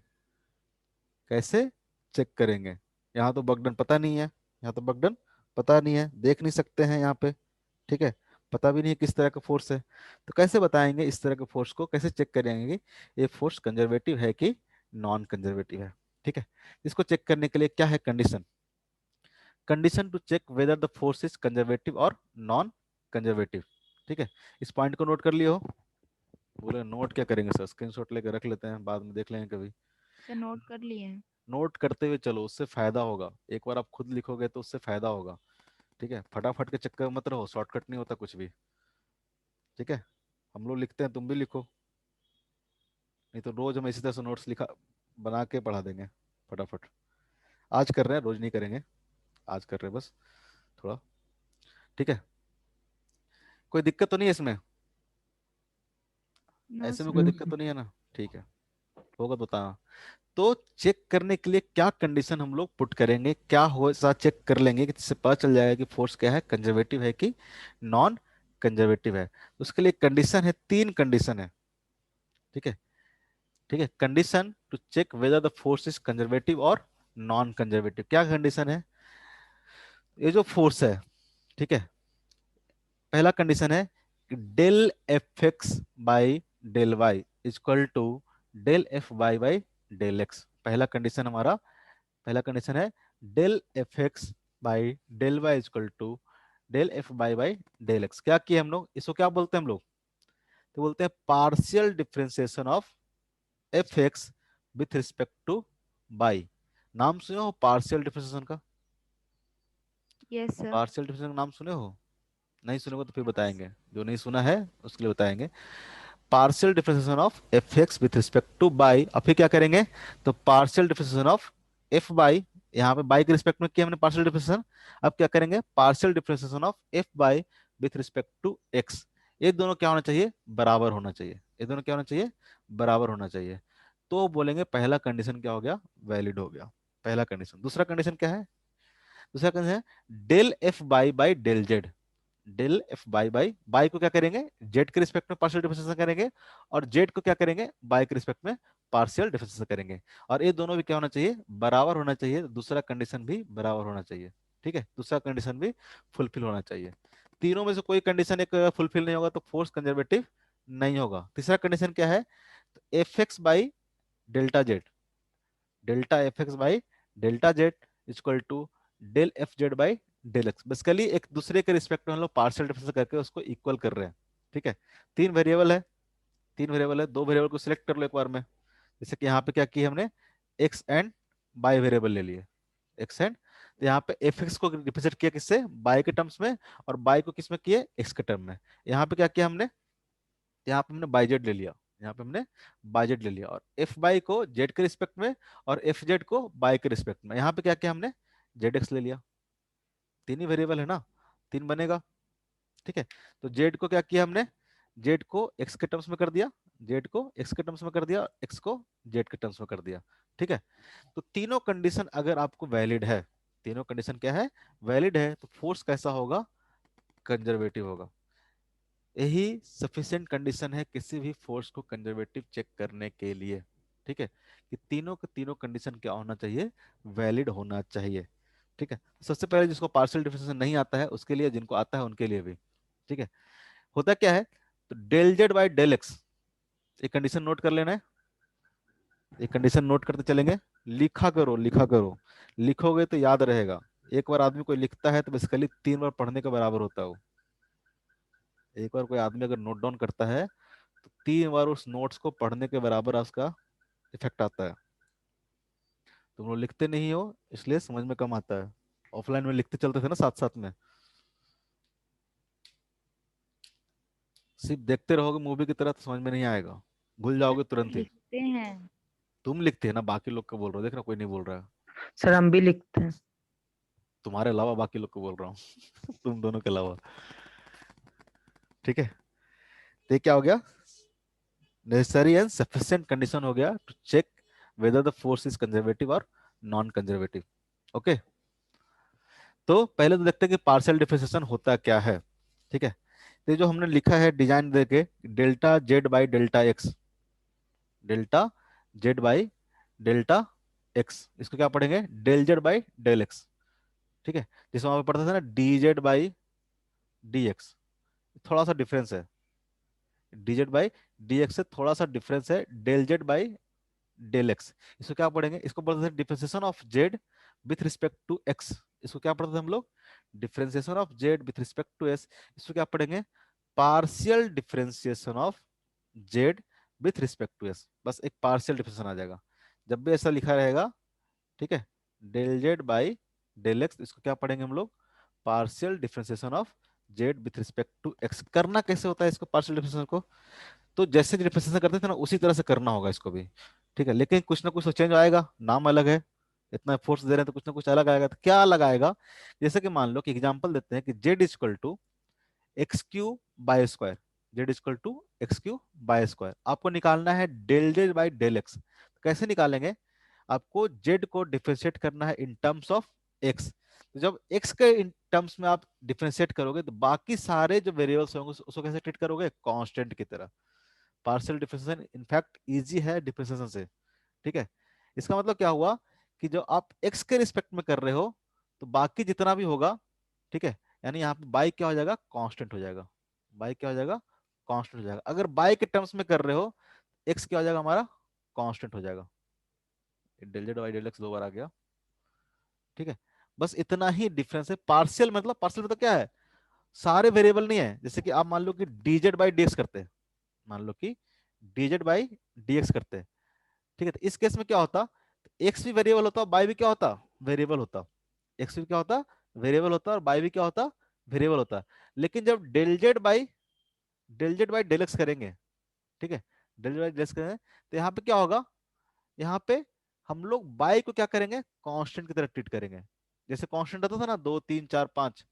कैसे चेक करेंगे? यहाँ तो बगडन पता नहीं है, यहाँ तो बगडन पता नहीं है, देख नहीं सकते हैं यहाँ पे, ठीक है, पता भी नहीं है किस तरह का फोर्स है, तो कैसे बताएंगे इस तरह के फोर्स को, कैसे चेक करेंगे कि ये फोर्स कंजर्वेटिव है कि नॉन कंजर्वेटिव है, ठीक है। इसको चेक करने के लिए क्या है condition, condition to check whether the force is conservative और नॉन कंजर्वेटिव, ठीक है। इस पॉइंट को नोट कर लियो, बोले नोट क्या करेंगे सर, स्क्रीनशॉट लेकर रख लेते हैं, बाद में देख लेंगे कभी। सर नोट कर लिए हैं। नोट करते हुए चलो, उससे फायदा होगा, एक बार आप खुद लिखोगे तो उससे फायदा होगा, ठीक है, फटाफट के चक्कर में मत रहो, शॉर्टकट नहीं होता कुछ भी, ठीक है। हम लोग लिखते हैं, तुम भी लिखो, नहीं तो रोज हम इसी तरह से नोट्स लिखा बना के पढ़ा देंगे फटाफट। आज कर रहे हैं, रोज नहीं करेंगे, आज कर रहे हैं बस थोड़ा, ठीक है। कोई दिक्कत तो नहीं है इसमें? नो ऐसे में कोई सर। दिक्कत तो नहीं है ना? ठीक है, होगा तो बताना। तो चेक करने के लिए क्या कंडीशन हम लोग पुट करेंगे, क्या हो ऐसा चेक कर लेंगे कि जिससे पता चल जाएगा कि फोर्स क्या है, कंजर्वेटिव है कि नॉन कंजर्वेटिव है। उसके लिए कंडीशन है, 3 कंडीशन है। ठीक है, ठीक है। Condition to check whether the force is conservative और नॉन कंजर्वेटिव, क्या कंडीशन है? ये जो फोर्स है, ठीक है, पहला कंडीशन है कि del F x by del y is equal to del F y by del x. पहला कंडीशन हमारा, पहला कंडीशन है del F x by del y is equal to del F y by del x. क्या किए हम लोग, इसको क्या बोलते हैं हम लोग? तो बोलते हैं partial differentiation of F x with respect two by. नाम सुने हो पार्शियल डिफरेंशिएशन का? Yes sir. पार्शियल डिफरेंशिएशन का नाम सुने हो? नहीं सुनेगा तो फिर बताएंगे, जो नहीं सुना है उसके लिए बताएंगे। Partial differentiation of F x with respect two by, अब फिर क्या करेंगे? तो partial differentiation of F by, यहाँ पे बाई के रिस्पेक्ट में किया हमने पार्शियल डिफरेंशिएशन। अब क्या करेंगे? Partial differentiation of F y with respect to x. ये दोनों क्या होना चाहिए? बराबर होना चाहिए। ये दोनों क्या होना चाहिए? बराबर होना चाहिए। तो बोलेंगे पहला कंडीशन क्या हो गया? वैलिड हो गया, पहला कंडीशन। दूसरा कंडीशन क्या है? दूसरा कंडीशन है del F y by del z. Del F y by, y को क्या करेंगे? जेड के रिस्पेक्ट में पार्शियल डिफरेंशिएशन करेंगे, और जेड को क्या करेंगे? बाई के रिस्पेक्ट में पार्शियल डिफरेंशिएशन करेंगे। और ये दोनों भी क्या होना चाहिए? बराबर होना चाहिए। दूसरा कंडीशन भी बराबर होना चाहिए। ठीक है, दूसरा कंडीशन भी फुलफिल होना चाहिए। तीनों में से कोई कंडीशन एक फुलफिल नहीं होगा तो फोर्स कंजर्वेटिव नहीं होगा। तीसरा कंडीशन क्या है? F x by delta z, delta F x by delta z equal to del F z by del x. Basically एक दूसरे के रिस्पेक्ट में हम लोग पार्शियल डिफरेंस करके उसको इक्वल कर रहे हैं। ठीक है, 3 वेरिएबल है, 3 वेरिएबल है, 2 वेरिएबल को सिलेक्ट कर लो एक बार में। जैसे कि यहाँ पे क्या किया हमने? एक्स एंड बाई वेरिएबल ले लिए, एक्स एंड। तो यहाँ पे एफ एक्स को रिप्रेजेंट किया किससे? बाई के टर्म्स में, और बाई को किस में किए? एक्स के टर्म में। यहाँ पे क्या किया हमने? यहाँ पे हमने बाई जेड ले लिया, यहाँ पे हमने बाई जेड ले लिया, और एफ बाई को जेड के रिस्पेक्ट में और एफ जेड को बाई के रिस्पेक्ट में। यहाँ पे क्या किया हमने? जेड एक्स ले लिया। तीन ही वेरिएबल है ना, तीन बनेगा। ठीक है, तो जेड को क्या किया हमने? जेड को एक्स के टर्म्स में कर दिया, जेड को एक्स के टर्म्स में कर दिया, एक्स को जेड के टर्म्स में कर दिया। ठीक है, तो तीनों कंडीशन अगर आपको वैलिड है, तीनों कंडीशन क्या है? वैलिड है, तो फोर्स कैसा होगा? कंजर्वेटिव होगा। यही सफिशिएंट कंडीशन है किसी भी फोर्स को कंजर्वेटिव चेक करने के लिए। ठीक है, कि तीनों के तीनों कंडीशन क्या होना चाहिए? वैलिड होना चाहिए। ठीक है, सबसे पहले जिसको पार्शियल डिफरेंशिएशन नहीं आता है उसके लिए, जिनको आता है उनके लिए भी। ठीक है, होता क्या है? तो del z by del x, एक कंडीशन नोट कर लेना है, एक कंडीशन नोट करते चलेंगे। लिखा करो, लिखा करो, लिखोगे तो याद रहेगा। एक बार आदमी कोई लिखता है तो बेसिकली 3 बार पढ़ने के बराबर होता है वो। एक बार कोई आदमी अगर नोट डाउन करता है तो 3 बार उस नोट्स को पढ़ने के बराबर उसका इफेक्ट आता है। तुम लोग लिखते नहीं हो इसलिए समझ में कम आता है। ऑफलाइन में लिखते चलते थे ना साथ साथ में, सिर्फ देखते रहोगे मूवी की तरह तो समझ में नहीं आएगा, भूल जाओगे तुरंत ही। लिखते हैं। तुम लिखते हैं ना, बाकी लोग को बोल रहे हो, देख रहा कोई नहीं बोल रहा है। सर हम भी लिखते हैं। तुम्हारे अलावा बाकी लोग को बोल रहा हूँ तुम दोनों के अलावा। ठीक है, तो ये क्या हो गया? नेसेसरी एंड सफिशिएंट कंडीशन हो गया to check whether the force is conservative और नॉन कंजर्वेटिव। ओके, तो पहले तो देखते हैं कि पार्शियल डिफरेंशिएशन होता क्या है। ठीक है, तो ये जो हमने लिखा है डिजाइन देके, delta z by delta x, delta z by delta x, इसको क्या पढ़ेंगे? Del z by del x. ठीक है, जिसमें हमें पढ़ता था ना d z by d x, थोड़ा सा डिफरेंस है। D z by d x से थोड़ा सा डिफरेंस है del z by del x. इसको क्या पढ़ेंगे? इसको पढ़ते थे differentiation of z with respect to x. इसको क्या पढ़ते थे हम लोग? Differentiation of z with respect to s. इसको क्या पढ़ेंगे? Partial differentiation of z with respect to s. बस एक पार्शियल डिफरेंशिएशन आ जाएगा जब भी ऐसा लिखा रहेगा। ठीक है, del z by del x, इसको क्या पढ़ेंगे हम लोग? Partial differentiation of z with respect to x. करना कैसे होता है इसको पार्शियल डिफरेंशिएशन को? तो जैसे रिप्रेजेंटेशन करते थे ना उसी तरह से करना होगा इसको भी। ठीक है, लेकिन कुछ ना कुछ तो चेंज आएगा, नाम अलग है, इतना फोर्स दे रहे हैं तो कुछ ना कुछ अलग आएगा। तो क्या अलग आएगा? जैसे कि मान लो कि एग्जांपल देते हैं कि z is equal to x cube y square. Z equal to x cube y square. आपको निकालना है del z by del x. कैसे निकालेंगे? आपको जेड को डिफरेंशिएट करना है इन टर्म्स ऑफ एक्स। तो जब एक्स के इन टर्म्स में आप डिफरेंशिएट करोगे तो बाकी सारे जो वेरिएबल्स होंगे उसको कैसे ट्रीट करोगे? कांस्टेंट की तरह। पार्शियल डिफरेंशिएशन इनफैक्ट इजी है डिफरेंशिएशन से। ठीक है, इसका मतलब क्या हुआ कि जो आप एक्स के रिस्पेक्ट में कर रहे हो तो बाकी जितना भी होगा, ठीक है, यानी यहाँ पे बाई क्या हो जाएगा? कांस्टेंट हो जाएगा। बाई क्या हो जाएगा? कांस्टेंट हो जाएगा। अगर बाई के टर्म्स में कर रहे हो, एक्स क्या हो जाएगा हमारा? कांस्टेंट हो जाएगा। Del z by del x 2 बार आ गया। ठीक है, बस इतना ही डिफरेंस है। पार्शियल मतलब क्या है? सारे वेरिएबल नहीं है। जैसे कि आप मान लो कि dz बाई dx करते हैं, मान लो कि dz बाई dx करते हैं। ठीक है, तो इस केस में क्या होता? एक्स भी वेरिएबल होता, बाई भी क्या होता? वेरिएबल होता। एक्स भी क्या होता? वेरिएबल होता, और बाई भी क्या होता? वेरिएबल होता। लेकिन जब del z by del x करेंगे, ठीक है, del z by del x करेंगे, तो यहाँ पे क्या होगा? यहाँ पे हम लोग बाई को क्या करेंगे? कांस्टेंट की तरह ट्रीट करेंगे। जैसे कांस्टेंट आता था ना 2 3 4 5,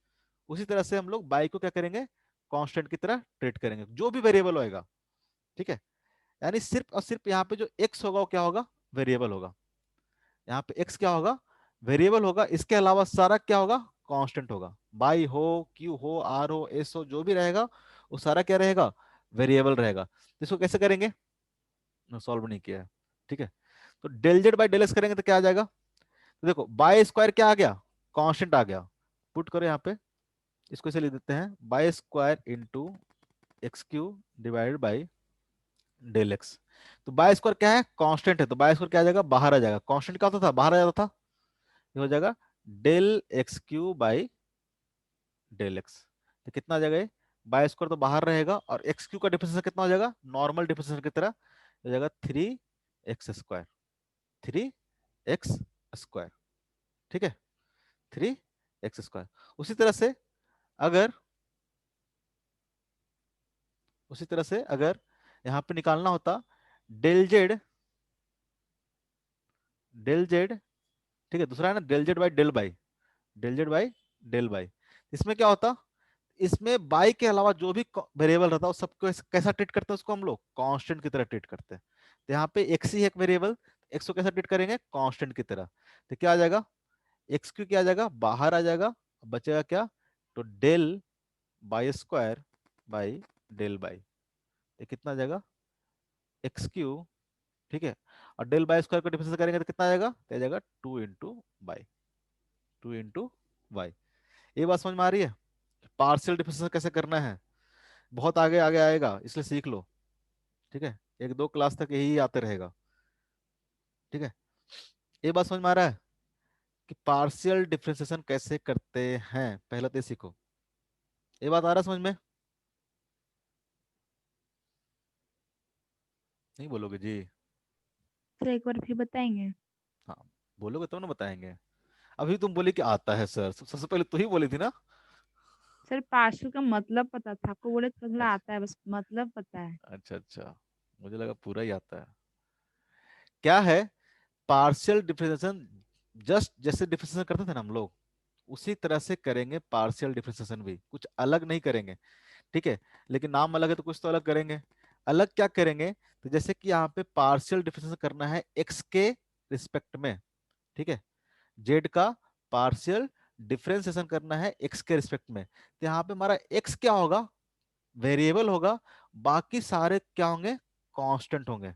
उसी तरह से हम लोग बाई को क्या करेंगे? कांस्टेंट की तरह ट्रीट करेंगे, जो भी वेरिएबल होएगा। ठीक है, यानी सिर्फ और सिर्फ यहाँ पे जो एक्स होगा वो क्या होगा? वेरिएबल होगा। यहाँ पे एक्स क्या होगा? वेरिएबल होगा। इसके अलावा सारा क्या होगा? कांस्टेंट होगा। बाई हो, क्यू हो, आर हो, एस हो, जो भी रहेगा वो सारा क्या रहेगा? वेरिएबल रहेगा। तो इसको कैसे करेंगे? सॉल्व नहीं किया है। ठीक है, तो del z by del x करेंगे तो क्या आ जाएगा? तो देखो बाई स्क्वायर क्या आ गया? कांस्टेंट आ गया। पुट करो यहाँ पे, इसको इसे लिख देते हैं y square into x cube divided by del x. तो बाई स्क्वायर क्या है? कांस्टेंट है, तो बाई स्क्वायर क्या आ जाएगा? बाहर आ जाएगा। कांस्टेंट क्या होता था? बाहर आ जाता था। ये हो जाएगा del x cube by del x. तो कितना आ जाएगा ये? बाई स्क्वायर तो बाहर रहेगा, और एक्स क्यू का डिफरेंशिएशन कितना हो जाएगा? नॉर्मल डिफरेंशिएशन की तरह हो जाएगा 3x स्क्वायर। 3x square. ठीक है, 3x स्क्वायर। उसी तरह से अगर उसी तरह से अगर यहाँ पे निकालना होता डेल जेड, डेल जेड, ठीक है, दूसरा है ना del z by del y, del z by del y. इसमें क्या होता? इसमें बाई के अलावा जो भी वेरिएबल रहता है वो सबको कैसा ट्रीट करते हैं? उसको हम लोग कांस्टेंट की तरह ट्रीट करते हैं। तो यहाँ पे एक्स ही है एक वेरिएबल, एक्स को कैसा ट्रीट करेंगे? कांस्टेंट की तरह। तो क्या आ जाएगा? एक्स क्यू क्या आ जाएगा? बाहर आ जाएगा। बचेगा क्या? तो del y square by del y. ये कितना आ जाएगा? एक्स क्यू, ठीक है, और डेल बाई स्क्वायर को डिफरेंशिएट करेंगे तो कितना आ जाएगा? तो आ जाएगा 2 इंटू बाई, 2 इंटू बाई। ये बात समझ में आ रही है? पार्शियल डिफरेंशिएशन कैसे करना है? बहुत आगे आगे आएगा, इसलिए सीख लो। ठीक है, 1 2 क्लास तक यही आते रहेगा। ठीक है, ये बात समझ में आ रहा है कि पार्शियल डिफरेंशिएशन कैसे करते हैं? पहले तो ये सीखो। ये बात आ रहा है समझ में? नहीं बोलोगे जी? सर एक बार फिर बताएंगे? हाँ, बोलोगे तो ना बताएंगे। अभी तुम बोली कि आता है सर, सबसे पहले तू ही बोली थी ना। सर पार्शियल का मतलब पता था आपको, बोले थोड़ा थोड़ा अच्छा आता है, बस मतलब पता है। अच्छा अच्छा, मुझे लगा पूरा ही आता है। क्या है पार्शियल डिफरेंशिएशन? जस्ट जैसे डिफरेंशिएशन करते थे ना हम लोग, उसी तरह से करेंगे पार्शियल डिफरेंशिएशन भी, कुछ अलग नहीं करेंगे। ठीक है, लेकिन नाम अलग है तो कुछ तो अलग करेंगे। अलग क्या करेंगे? तो जैसे कि यहाँ पे पार्शियल डिफरेंशिएशन करना है एक्स के रिस्पेक्ट में, ठीक है, जेड का पार्शियल डिफरेंशिएशन करना है एक्स के रिस्पेक्ट में, तो यहाँ पे हमारा एक्स क्या होगा? वेरिएबल होगा। बाकी सारे क्या होंगे? कांस्टेंट होंगे।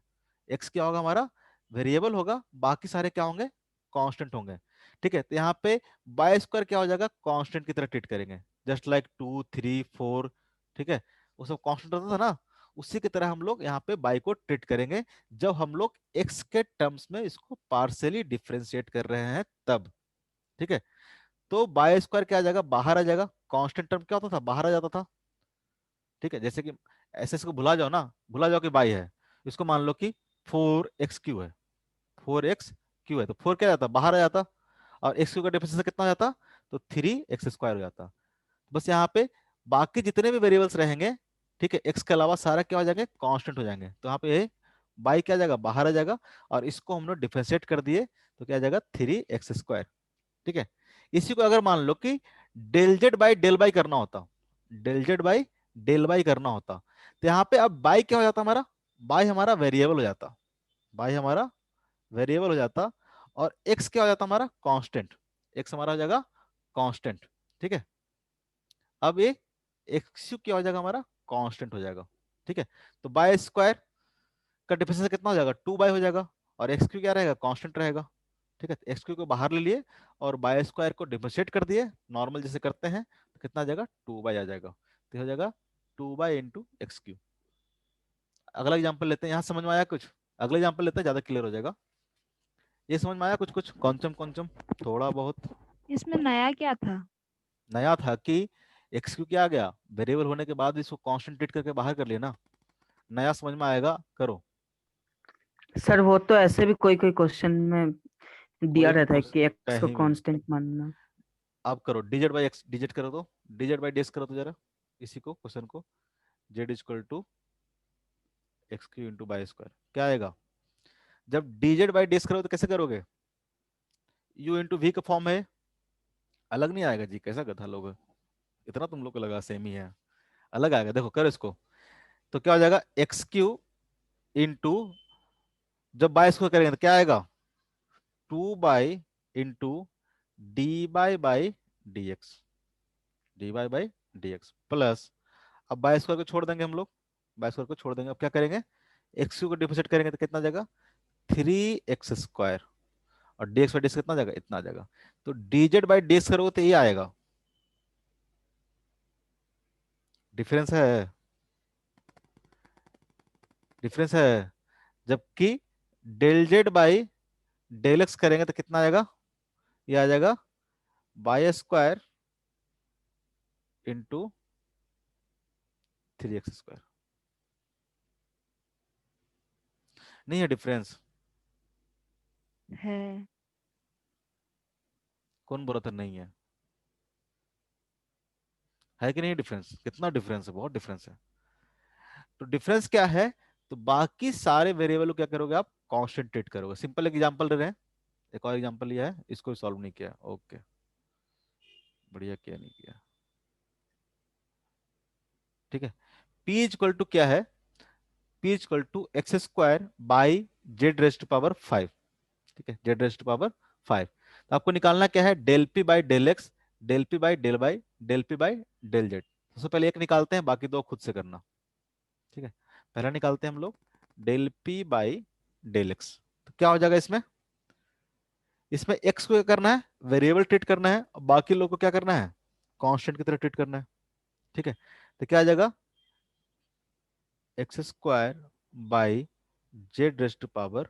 एक्स क्या होगा हमारा? वेरिएबल होगा। बाकी सारे क्या होंगे? कांस्टेंट होंगे। ठीक है, तो यहाँ पे बाय स्क्वायर क्या हो जाएगा? कांस्टेंट की तरह ट्रीट करेंगे, जस्ट लाइक 2 3 4। ठीक है, वो सब कांस्टेंट होता था ना, उसी की तरह हम लोग यहाँ पे बाई को ट्रीट करेंगे जब हम लोग एक्स के टर्म्स में इसको पार्शियली डिफरेंशिएट कर रहे हैं तब। ठीक है, तो बाय स्क्वायर क्या आ जाएगा? बाहर आ जाएगा। कांस्टेंट टर्म क्या होता था? बाहर आ जाता था। ठीक है, जैसे कि एस एस को भुला जाओ ना, भुला जाओ कि बाई है, इसको मान लो कि 4x क्यू है, 4x क्यू है, तो 4 क्या जाता? बाहर आ जाता। और एक्स क्यू का डिफरेंशिएशन कितना हो जाता? तो 3x स्क्वायर हो जाता। बस यहाँ पे बाकी जितने भी वेरिएबल्स रहेंगे, ठीक है, एक्स के अलावा सारा क्या हो जाएंगे? कांस्टेंट हो जाएंगे। तो यहाँ पे ये बाई क्या आ जाएगा? बाहर आ जाएगा। और इसको हम लोग डिफरेंशिएट कर दिए तो क्या आ जाएगा? 3x square. ठीक है, इसी को अगर मान लो कि del z by del y करना होता, del z by del y करना होता, तो यहाँ पे अब बाई क्या हो जाता हमारा, बाई हमारा वेरिएबल हो जाता, बाई हमारा वेरिएबल हो जाता, और एक्स क्या हो जाता हमारा कांस्टेंट, एक्स हमारा हो जाएगा कांस्टेंट। ठीक है, अब ये एक्स क्या हो जाएगा हमारा कांस्टेंट हो जाएगा। ठीक है, तो बाय स्क्वायर का डिफरेंस कितना हो जाएगा, 2 बाई हो जाएगा, और एक्स क्यू क्या रहेगा कांस्टेंट रहेगा। ठीक है, एक्स क्यू को बाहर ले लिए और बाय स्क्वायर को डिफरेंशिएट कर दिए नॉर्मल जैसे करते हैं, तो कितना आ जाएगा 2 बाई आ जाएगा, तो हो जाएगा 2 बाई इंटू एक्स क्यू। अगला एग्जाम्पल लेते हैं, यहाँ समझ में आया कुछ, अगला एग्जाम्पल लेते हैं ज्यादा क्लियर हो जाएगा। ये समझ में आया कुछ कुछ कॉन्चम कॉन्चम थोड़ा बहुत। इसमें नया क्या था? नया था कि एक्स क्यू क्या आ गया, वेरिएबल होने के बाद भी इसको कांस्टेंट ट्रीट करके बाहर कर लिया ना। नया समझ में आएगा, करो। सर वो तो ऐसे भी कोई कोई क्वेश्चन में दिया कोई रहता है कुछ कि एक्स को कहीं भी कांस्टेंट मानना। आप करो, डिजिट बाई एक्स डिजिट करो, तो डिजिट बाई डेस करो तो जरा इसी को क्वेश्चन को, z equal to x cube into y square क्या आएगा। जब डिजिट बाई डेस करोगे तो कैसे करोगे, यू इंटू वी का फॉर्म है, अलग नहीं आएगा जी, कैसा गधा लोग है? इतना तुम लोग को लगा सेम ही है, अलग आएगा, देखो करो इसको। तो क्या हो जाएगा एक्स क्यू इंटू, जब बाई स्क्वायर करेंगे तो क्या आएगा 2 by into by d x, by d x plus, अब बाई स्क्वायर को छोड़ देंगे हम लोग, बाई स्क्वायर को छोड़ देंगे, अब क्या करेंगे एक्स क्यू को डिफरेंशिएट करेंगे तो कितना आ जाएगा 3x स्क्वायर, और डी एक्स बाई डी कितना आ जाएगा इतना आ जाएगा। तो dz बाई डी करोगे तो ये आएगा, डिफरेंस है, डिफरेंस है। जबकि del z by del x करेंगे तो कितना आएगा, ये आ जाएगा by square into 3x square. नहीं है डिफरेंस, है। कौन बोला था नहीं है कि नहीं डिफरेंस, कितना डिफरेंस है, बहुत डिफरेंस है। तो डिफरेंस क्या है, तो बाकी सारे वेरिएबल को क्या करोगे आप कांस्टेंट ट्रीट करोगे। सिंपल एग्जांपल ले रहे हैं, एक और एग्जांपल लिया है, इसको सॉल्व नहीं किया, ओके बढ़िया किया नहीं किया। ठीक है, p इक्वल टू क्या है, p equal to x square y z rest power 5। ठीक है, जेड रेस्ट पावर 5, तो आपको निकालना क्या है del P by del x, del P by del y del P by del z. सबसे पहले एक निकालते हैं, बाकी दो खुद से करना। ठीक है, पहला निकालते हैं हम लोग del P by del x, तो क्या हो जाएगा इसमें, इसमें एक्स को क्या करना है वेरिएबल ट्रीट करना है, और बाकी लोग को क्या करना है कांस्टेंट की तरह ट्रीट करना है। ठीक है, तो क्या आ जाएगा x square y z rest power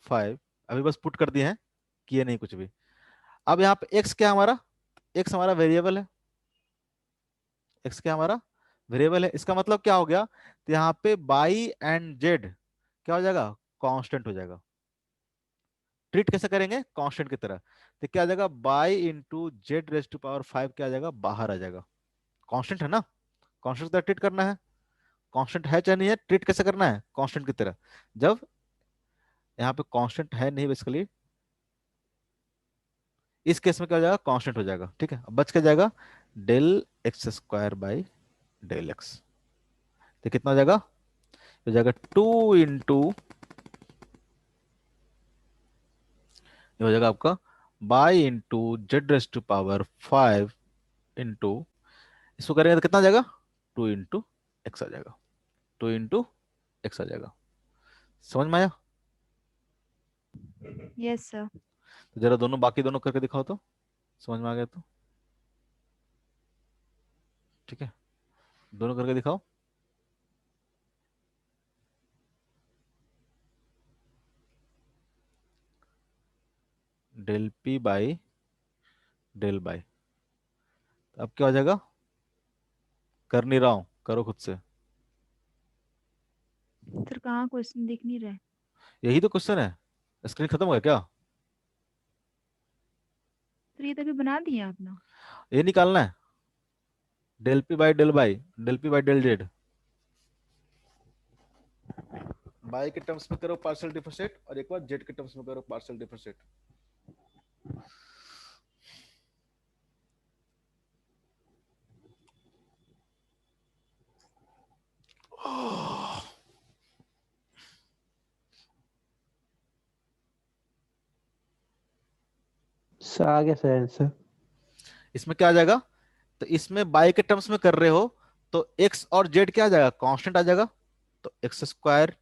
5, अभी बस पुट कर दिए हैं, किए नहीं कुछ भी। अब यहाँ पे एक्स क्या हमारा, एक्स हमारा वेरिएबल है, एक्स क्या हमारा वेरिएबल है, इसका मतलब क्या हो गया, तो यहाँ पे बाई एंड जेड क्या हो जाएगा कांस्टेंट हो जाएगा। ट्रीट कैसे करेंगे कांस्टेंट की तरह, तो क्या आ जाएगा y into z raise to power 5 क्या आ जाएगा बाहर आ जाएगा, कांस्टेंट है ना, कांस्टेंट की तरह ट्रीट करना है, कांस्टेंट है चाहे नहीं है ट्रीट कैसे करना है कांस्टेंट की तरह। जब यहाँ पे कांस्टेंट है नहीं बेसिकली, इस केस में क्या हो जाएगा कांस्टेंट हो जाएगा। ठीक है, अब बच के जाएगा del x square by del x, तो कितना हो जाएगा, हो जाएगा 2 इंटू, ये हो जाएगा आपका y into z raise to power 5 इंटू, इसको करेंगे तो कितना आ जाएगा 2 इंटू एक्स आ जाएगा, 2 इंटू एक्स आ जाएगा। समझ में आया, यस सर। तो जरा दोनों बाकी दोनों करके दिखाओ तो, समझ में आ गया तो। ठीक है, दोनों करके दिखाओ, del P by del y, अब क्या हो जाएगा, कर नहीं रहा हूं करो खुद से, सर कहाँ क्वेश्चन दिख नहीं रहे? यही तो क्वेश्चन है, स्क्रीन खत्म हो गया क्या, सर ये तो अभी बना दिए आपने। ये निकालना है del P by del y, del P by del z, y के टर्म्स में करो पार्शियल डिफरेंशिएट, और एक बार जेड के टर्म्स में करो पार्शियल डिफरेंशिएट। सर आ गया सर आंसर। इसमें क्या आ जाएगा, तो इसमें बाई के टर्म्स में कर रहे हो तो एक्स और जेड क्या आ जाएगा, कांस्टेंट आ जाएगा। तो x square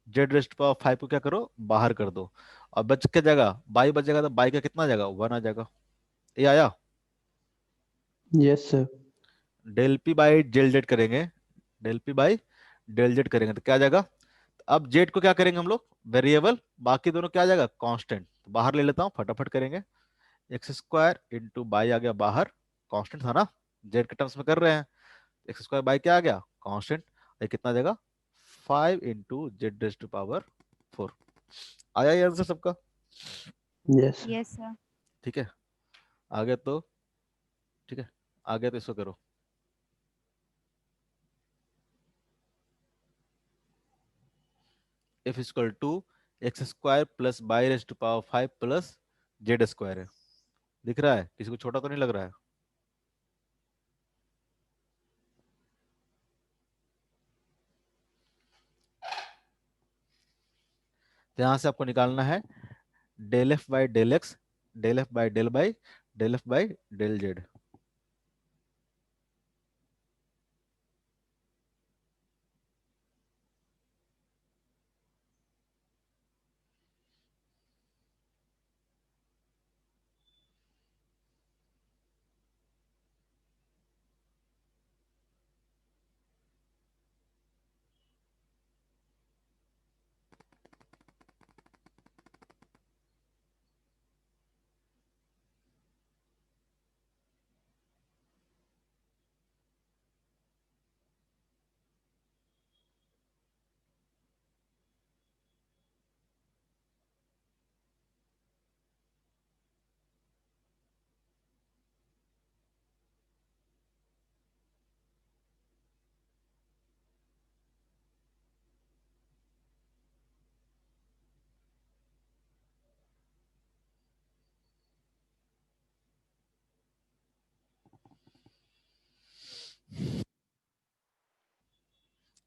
Z rest power 5 को क्या करो, बाहर कर दो। और बच के जाएगा बाई, बचेगा तो बाई का कितना आ जाएगा, 1 आ जाएगा। ये आया। Yes sir. Del P by del Z करेंगे, del P by del Z करेंगे तो क्या आ जाएगा। अब जेड को क्या करेंगे हम लोग, वेरिएबल, बाकी दोनों क्या आ जाएगा, कांस्टेंट। बाहर ले लेता हूँ, फटाफट करेंगे। एक्स स्क्वायर इंटू बाई आ गया बाहर, कांस्टेंट था ना, जेड के टर्म्स में कर रहे हैं। एक्स स्क्वायर बाई क्या आ गया, कांस्टेंट। ये कितना आ जाएगा, 5 into z raise to power 4। आया ये आंसर सबका। Yes sir. Yes sir. ठीक है, आगे तो, ठीक है, आगे तो इसको करो। F equal to x square plus y raise to power 5 plus z square है। दिख रहा है, किसी को छोटा तो नहीं लग रहा है। तो यहां से आपको निकालना है del F by del x, del F by del y del F by del z.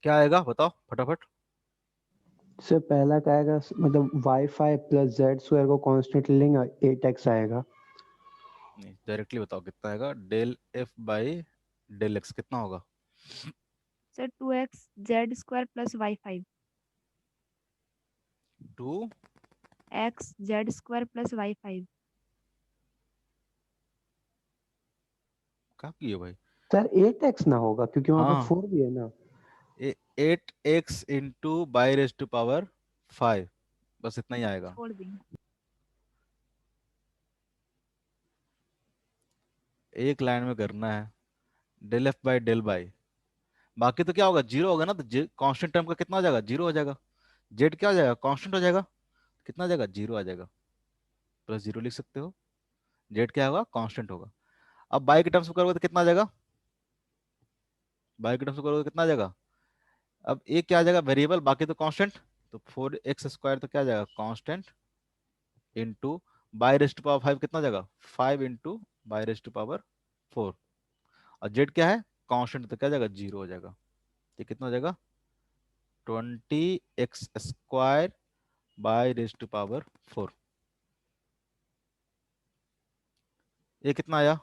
क्या आएगा बताओ फटाफट। सर पहला क्या आएगा, मतलब वाई 5 प्लस जेड स्क्वायर को कांस्टेंट लेंगे, 8x आएगा। नहीं, डायरेक्टली बताओ कितना आएगा, del F by del x कितना होगा। Sir 2x z square plus y5। 2 x z square plus y5। क्या किए भाई। सर 8x ना होगा क्योंकि वहां पे हाँ, 4 भी है ना। 8x into y raise to power 5, बस इतना ही आएगा। छोड़ दी। एक लाइन में करना है, del F by del y. बाकी तो क्या होगा, जीरो होगा ना, तो कांस्टेंट टर्म का कितना हो जाएगा, जीरो हो जाएगा। जेड क्या हो जाएगा, कांस्टेंट हो जाएगा, कितना आ जाएगा, जीरो आ जाएगा। प्लस जीरो लिख सकते हो। जेड क्या होगा, कांस्टेंट होगा। अब बाई के टर्म्स में करोगे तो कितना आ जाएगा, बाई के टर्म्स में करोगे तो कितना आ जाएगा। अब एक क्या आ जाएगा, वेरिएबल, बाकी तो कांस्टेंट। तो 4x स्क्वायर तो क्या आ जाएगा, constant into y raise to power 5 कितना आ जाएगा, 5 into y raise to power 4। और जेड क्या है, कांस्टेंट, तो क्या आ जाएगा, जीरो हो जाएगा। ये कितना हो जाएगा, 20x square y raise to power 4। ये कितना आया,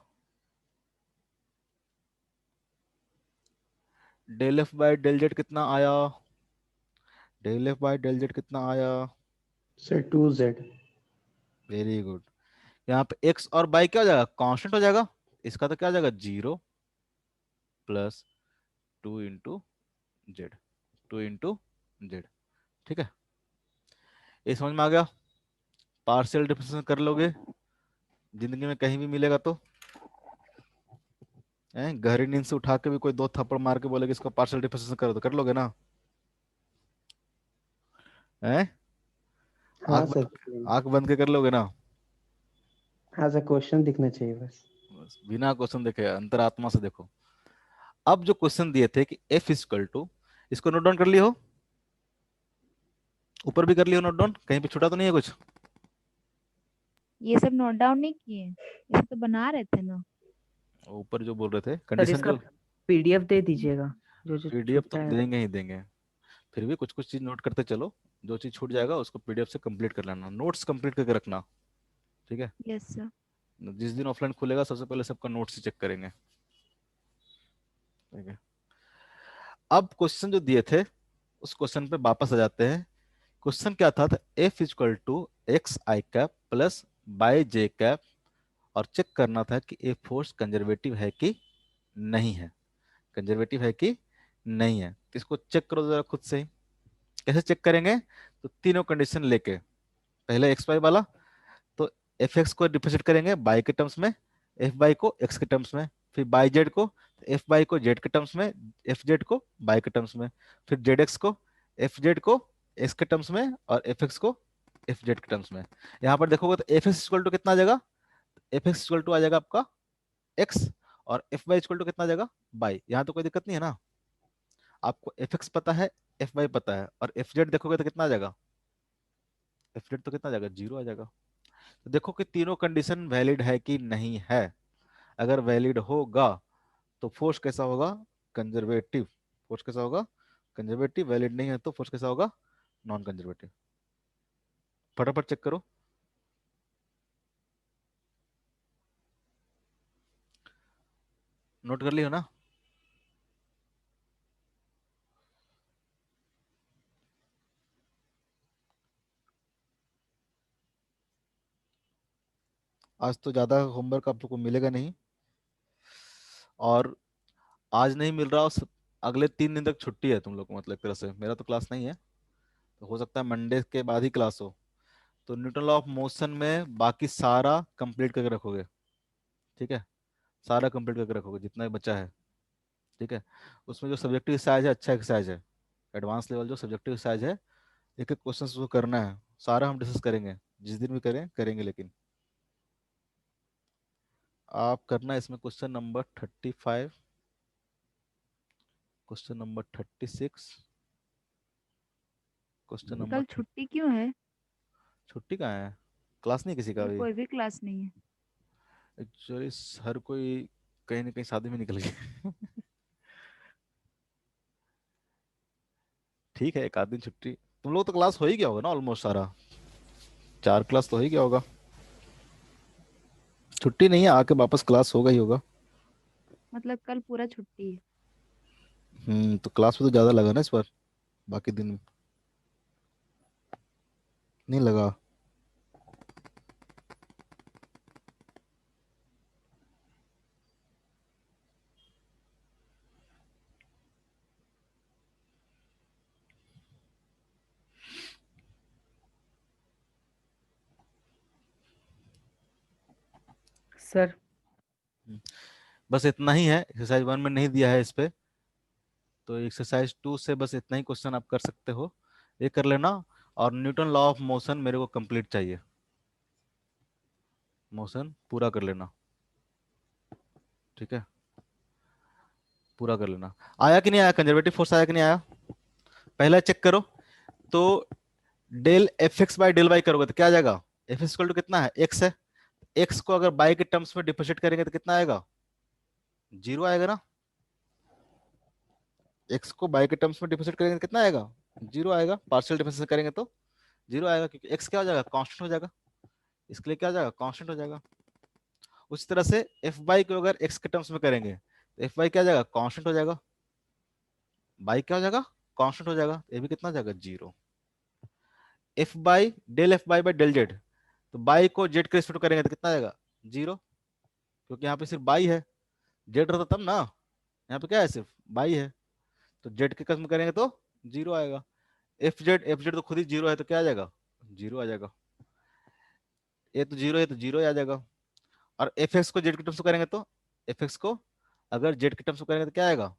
del F by del z कितना आया, del F by del z कितना आया। Sir 2z। Very good. यहाँ पे एक्स और बाई क्या हो जाएगा, कांस्टेंट हो जाएगा। इसका तो क्या हो जाएगा, zero plus 2 into Z, 2 into Z. ठीक है, ये समझ में आ गया। पार्शियल डिफरेंशिएशन कर लोगे, जिंदगी में कहीं भी मिलेगा तो। गहरी नींद से उठा के भी कोई दो थप्पड़ मार के बोलेगा इसको पार्शियल डिफरेंशिएशन करो, तो कर लोगे ना। हैं, हाँ आंख सर। बंद, आंख बंद के कर लोगे ना। हाँ सर, क्वेश्चन दिखना चाहिए बस। बस बिना क्वेश्चन देखे, अंतरात्मा से देखो। अब जो क्वेश्चन दिए थे कि एफ इक्वल टू, इसको नोट डाउन कर लियो, ऊपर भी कर लियो नोट डाउन, कहीं पे छूटा तो नहीं है कुछ। ये सब नोट डाउन नहीं किए, ये तो बना रहे थे ना। ऊपर जो बोल रहे थे सर कंडीशन इसका जो, पीडीएफ दे दीजिएगा जो जो पीडीएफ तो छूटा है। देंगे ही देंगे। फिर भी कुछ कुछ चीज नोट करते चलो, जो चीज छूट जाएगा उसको पीडीएफ से कंप्लीट कर लेना, नोट्स कंप्लीट करके रखना। ठीक है, यस सर। जिस दिन ऑफलाइन खुलेगा सबसे पहले सबका नोट्स ही चेक करेंगे। ठीक है, अब क्वेश्चन जो दिए थे उस क्वेश्चन पे वापस आ जाते हैं। क्वेश्चन क्या था, F equal to x i cap plus y j cap, और चेक करना था कि ये फोर्स कंजर्वेटिव है कि नहीं है। कंजर्वेटिव है कि नहीं है, तो इसको चेक करो जरा खुद से ही। कैसे चेक करेंगे, तो तीनों कंडीशन लेके, पहले एक्स वाई वाला, तो एफ एक्स को रिप्रेजेंट करेंगे बाई के टर्म्स में, एफ बाई को एक्स के टर्म्स में, फिर बाई जेड को एफ बाई को जेड के टर्म्स में, एफ जेड को बाई के टर्म्स में, फिर जेड एक्स को एफ जेड को एक्स के टर्म्स में, और एफ एक्स को एफ जेड के टर्म्स में। यहाँ पर देखोगे तो एफ एक्स इक्वल टू कितना आ जाएगा, एफ एक्स इक्वल टू आ जाएगा आपका एक्स, और एफ बाई इक्वल टू कितना आ जाएगा बाई। यहाँ तो कोई दिक्कत नहीं है ना, आपको एफ एक्स पता है, एफ बाई पता है, और एफ जेड देखोगे तो कितना आ जाएगा, एफ जेड तो कितना आ जाएगा, जीरो आ जाएगा। तो देखो कि तीनों कंडीशन वैलिड है कि नहीं है। अगर वैलिड होगा तो फोर्स कैसा होगा, कंजर्वेटिव। फोर्स कैसा होगा, कंजर्वेटिव। वैलिड नहीं है तो फोर्स कैसा होगा, नॉन कंजर्वेटिव। फटाफट चेक करो। नोट कर लियो ना। आज तो ज्यादा होमवर्क आप लोग को मिलेगा नहीं, और आज नहीं मिल रहा, अगले 3 दिन तक छुट्टी है तुम लोग को, मतलब एक तरह से मेरा तो क्लास नहीं है, तो हो सकता है मंडे के बाद ही क्लास हो। तो न्यूटन लॉ ऑफ मोशन में बाकी सारा कंप्लीट करके रखोगे। ठीक है, सारा कंप्लीट करके रखोगे जितना भी बचा है। ठीक है, उसमें जो सब्जेक्टिव एक्सरसाइज है, अच्छा एक्सरसाइज है, एडवांस लेवल जो सब्जेक्टिव एक्सरसाइज है, एक एक क्वेश्चन उसको करना है। सारा हम डिस्कस करेंगे, जिस दिन भी करें करेंगे, लेकिन आप करना है इसमें question number 35, question number 36, question number कल छुट्टी क्यों है? छुट्टी कहाँ है, क्लास नहीं किसी का कल भी। कोई भी क्लास नहीं है। एक्चुअली हर कोई कहीं ना कहीं शादी में निकल गया। ठीक है, एक आध दिन छुट्टी। तुम लोग तो क्लास हो ही गया होगा ना ऑलमोस्ट सारा, 4 क्लास तो हो ही गया होगा। छुट्टी नहीं है, आके वापस क्लास होगा ही होगा। मतलब कल पूरा छुट्टी है। तो क्लास में तो ज्यादा लगा ना इस बार, बाकी दिन नहीं लगा। सर। हम्म, बस इतना ही है, एक्सरसाइज 1 में नहीं दिया है इस पे, तो एक्सरसाइज 2 से बस इतना ही क्वेश्चन आप कर सकते हो, ये कर लेना। और न्यूटन लॉ ऑफ मोशन मेरे को कंप्लीट चाहिए, मोशन पूरा कर लेना। ठीक है, पूरा कर लेना। आया कि नहीं आया, कंजर्वेटिव फोर्स आया कि नहीं आया, पहला चेक करो। तो del F x by del y करोगे तो क्या आ जाएगा, एफ एक्स इक्वल टू कितना है, एक्स है। एक्स को अगर बाई के टर्म्स में डिफरेंशिएट करेंगे तो कितना आएगा, जीरो आएगा ना। एक्स को बाई के टर्म्स में डिफरेंशिएट करेंगे तो कितना आएगा, जीरो आएगा। पार्शियल डिफरेंशिएट करेंगे तो जीरो आएगा, क्योंकि एक्स क्या हो जाएगा, कांस्टेंट हो जाएगा। इसके लिए क्या हो जाएगा, कांस्टेंट हो जाएगा। उसी तरह से एफ बाई को अगर एक्स के टर्म्स में करेंगे तो एफ बाई क्या हो जाएगा, कांस्टेंट हो जाएगा। बाई क्या हो जाएगा, कांस्टेंट हो जाएगा, ये भी कितना हो जाएगा, zero. F by del F y by del z, तो बाई को जेड के रिस्पेक्ट करेंगे तो कितना आएगा, जीरो, क्योंकि यहाँ पे सिर्फ बाई है। जेड रहता तब ना, यहाँ पे क्या है, सिर्फ बाई है, तो जेड के कसम करेंगे तो जीरो आएगा। एफ जेड तो खुद ही जीरो है, तो क्या आ जाएगा, जीरो आ जाएगा। ये तो जीरो है तो जीरो ही आ जाएगा। और एफ एक्स को जेड के टर्म्स में करेंगे तो, एफ एक्स को अगर जेड के टर्म्स में करेंगे तो क्या आएगा,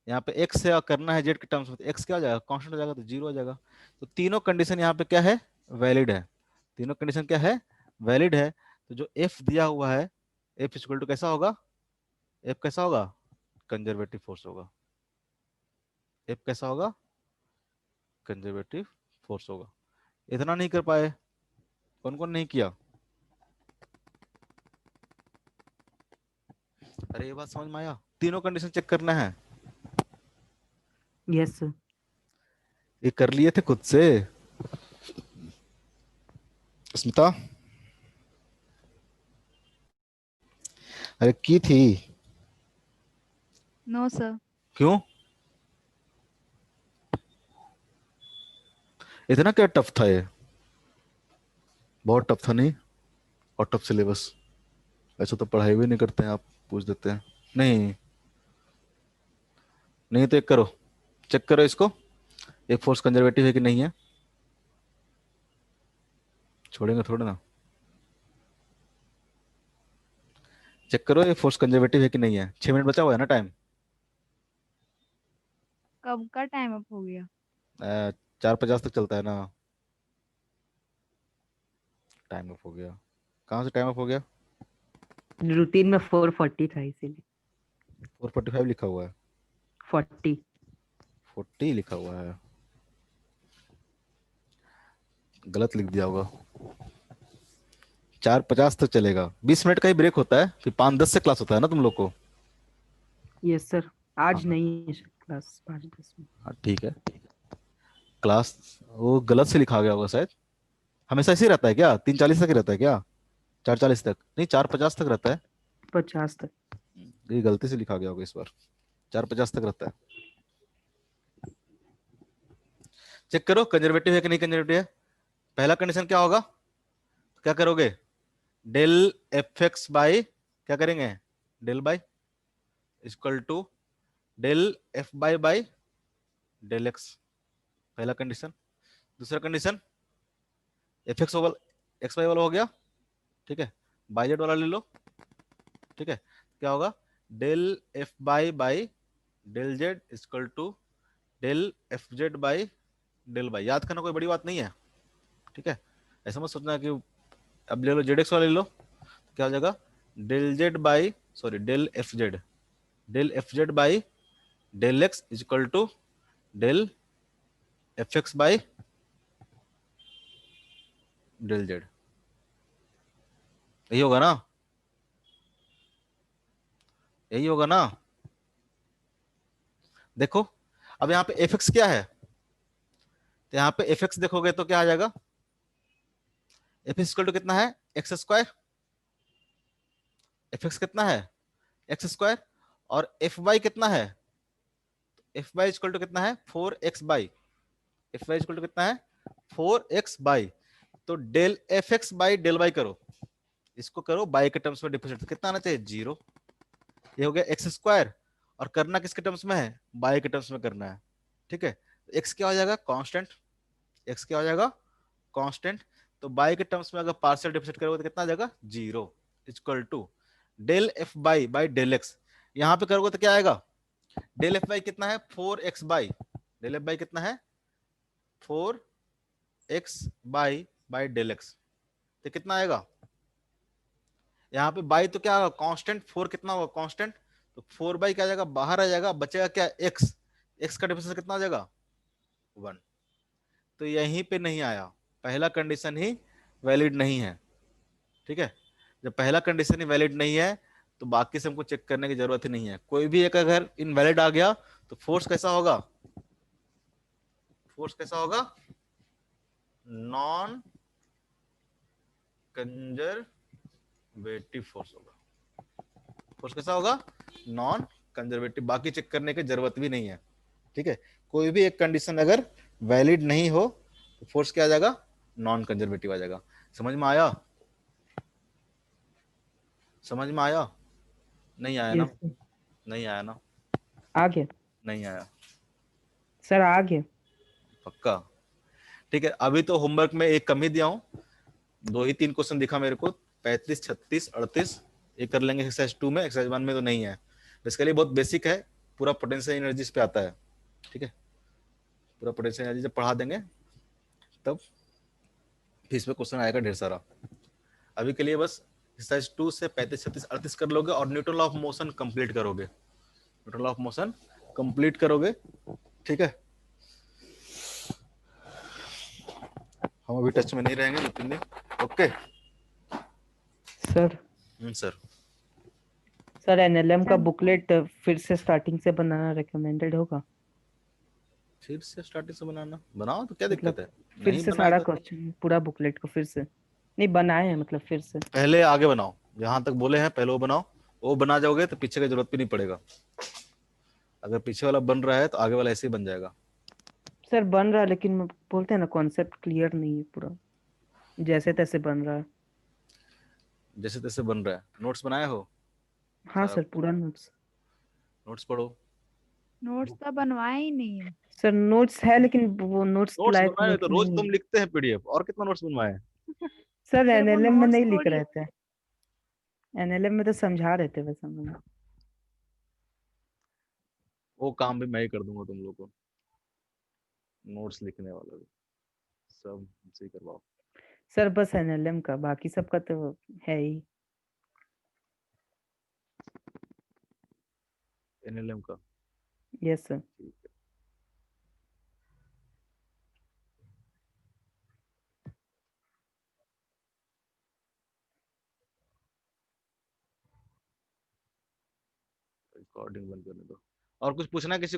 यहाँ पे एक्स से करना है जेड के टर्म्स में, तो एक्स क्या हो जाएगा, कांस्टेंट हो जाएगा, तो जीरो हो जाएगा। तो तीनों कंडीशन यहाँ पे क्या है, वैलिड है। तीनों कंडीशन क्या है, वैलिड है। तो जो एफ दिया हुआ है, एफ इक्वल टू कैसा होगा, एफ कैसा होगा, कंजर्वेटिव फोर्स होगा। एफ कैसा होगा, कंजर्वेटिव फोर्स होगा। इतना नहीं कर पाए, कौन कौन नहीं किया, अरे ये बात समझ में आया, तीनों कंडीशन चेक करना है। Yes sir. ये कर लिए थे खुद से, स्मिता। अरे की थी। No sir. क्यों? इतना क्या टफ था ये? बहुत टफ था नहीं? और टफ सिलेबस? ऐसा तो पढ़ाई भी नहीं करते हैं आप, पूछ देते हैं। नहीं नहीं तो एक करो, चेक करो इसको, एक फोर्स कंजर्वेटिव है कि नहीं है। छोड़ेंगे थोड़ा ना। चेक करो ये फोर्स कंजर्वेटिव है कि नहीं है। 6 मिनट बचा हुआ है ना टाइम। कब का टाइम अप हो गया? 4:50 तक चलता है ना। टाइम अप हो गया? कहाँ से टाइम अप हो गया? रूटीन में 440 था इसीलिए। 4:45 लिखा हुआ है। 40। 40 लिखा हुआ है, गलत लिख दिया होगा। 4:50 तक चलेगा, 20 मिनट का ही ब्रेक होता है, फिर 5:10 से क्लास होता है ना तुम लोग को। यस सर, आज हाँ नहीं है क्लास 5:10 में। हाँ ठीक है। क्लास वो गलत से लिखा गया होगा शायद। हमेशा ऐसे ही रहता है क्या? 3:40 तक ही रहता है क्या? 4:40 तक नहीं, 4:50 तक रहता है। 50 तक। ये गलती से लिखा गया होगा इस बार। 4:50 तक रहता है। चेक करो कंजर्वेटिव है कि नहीं कंजर्वेटिव है। पहला कंडीशन क्या होगा? क्या करोगे? डेल एफ एक्स बाई, क्या करेंगे? Del y equal to del F by del x. पहला कंडीशन। दूसरा condition, F x x y वाला हो गया, ठीक है। बाई जेड वाला ले लो, ठीक है। क्या होगा? Del F by del z equal to del F z by del y. याद करना कोई बड़ी बात नहीं है, ठीक है। ऐसा मत सोचना कि अब ले लो जेड एक्स वाला ले लो, तो क्या हो जाएगा? Del z by, sorry del F z, del F z by del x equal to del F x by del z. यही होगा ना? यही होगा ना? देखो अब यहाँ पे एफ एक्स क्या है, तो यहाँ पे एफ एक्स देखोगे तो क्या आ जाएगा? एफ एक्स इक्वल टू कितना है? X square. एफ एक्स कितना है? X square. और एफ वाई कितना है? एफ वाई इक्वल टू कितना है? 4x by, F Y equal to कितना है? 4x by. तो del F x by del Y करो, इसको करो बाई के टर्म्स में डिफरेंशिएट, तो कितना आना चाहिए? 0। ये हो गया एक्स स्क्वायर। और करना किसके टर्म्स में है? बाई के टर्म्स में करना है, ठीक है। एक्स क्या हो जाएगा? कांस्टेंट। एक्स क्या हो जाएगा? कांस्टेंट। तो बाई के टर्म्स में अगर पार्शियल डिफरेंशिएट करोगे तो कितना आ जाएगा? 0 equal to del F by del x. यहां पे करोगे तो क्या आएगा? डेल एफ बाई कितना है? 4x by, del F by कितना है? 4x by del x. तो कितना आएगा? यहाँ पे बाई तो क्या होगा? कांस्टेंट। 4 कितना होगा? कांस्टेंट। तो 4 बाई क्या आ जाएगा? बाहर आ जाएगा, बचेगा क्या? x। x का डिफरेंस कितना आ जाएगा? 1। तो यहीं पे नहीं आया, पहला कंडीशन ही वैलिड नहीं है, ठीक है। जब पहला कंडीशन ही वैलिड नहीं है तो बाकी से हमको चेक करने की जरूरत ही नहीं है। कोई भी एक अगर इनवैलिड आ गया तो फोर्स कैसा होगा? फोर्स कैसा होगा? नॉन कंजर्वेटिव फोर्स होगा। फोर्स कैसा होगा? Non conservative. बाकी चेक करने की जरूरत भी नहीं है, ठीक है। कोई भी एक कंडीशन अगर वैलिड नहीं हो तो फोर्स क्या आ जाएगा? नॉन कंजर्वेटिव आ जाएगा। समझ में आया? समझ में आया? नहीं आया ना? यस सर, नहीं आया ना? आ गया नहीं आया? सर, आ गया। पक्का? ठीक है, अभी तो होमवर्क में एक कम ही दिया हूँ, 2 ही 3 क्वेश्चन दिखा मेरे को। 35, 36, 38 ये कर लेंगे एक्सरसाइज 2 में। एक्सरसाइज 1 में तो नहीं है, बेसिकली बहुत बेसिक है, पूरा पोटेंशियल एनर्जीज पे आता है, ठीक है। पूरा पोटेंशियल एनर्जी जब पढ़ा देंगे तब फिर इसमें क्वेश्चन आएगा ढेर सारा। अभी के लिए बस एक्सरसाइज 2 से 35, 36, 38 कर लोगे और Newton law of motion complete करोगे। Newton law of motion complete करोगे, ठीक है। हम अभी टच में नहीं रहेंगे 2-3 दिन, okay. Sir sir sir NLM का सर बुकलेट फिर से स्टार्टिंग से बनाना रिकमेंडेड होगा? फिर से स्टार्टिंग से बनाना? बनाओ तो क्या दिक्कत मतलब है? फिर नहीं से बनाए सारा तो क्वेश्चन पूरा बुकलेट को फिर से नहीं बनाए हैं, मतलब फिर से। पहले आगे बनाओ, जहां तक बोले हैं पहले वो बनाओ, वो बना जाओगे तो पीछे की जरूरत भी नहीं पड़ेगा। अगर पीछे वाला बन रहा है तो आगे वाला ऐसे ही बन जाएगा। सर बन रहा है, लेकिन बोलते हैं ना कॉन्सेप्ट क्लियर नहीं है पूरा, जैसे तैसे बन रहा है। जैसे तैसे बन रहा है। नोट्स बनाए हो? हाँ सारा सर, पूरा नोट्स। नोट्स पढ़ो। नोट्स तो बनवाए ही नहीं है। सर नोट्स है, लेकिन वो नोट्स नोट्स लायक बनवाए हो तो नोट्स रोज नहीं है। तुम लिखते हैं पीडीएफ, और कितना नोट्स बनवाए हैं? सर फिर वो एनएलएम में नोट्स नहीं लिख थोड़ी रहे थे, होते हैं। एनएलएम में तो समझा रहे थे बस हम लोग। वो काम भी मैं ही कर दूंगा तुम लोग को, नोट्स लिखने वाला भी सब मुझसे ही करवाओ। सर बस एनएलएम का, बाकी सबका तो है ही। एनएलएम का? Yes sir. ठीक है। रिकॉर्डिंग बंद करने दो। और कुछ पूछना है किसी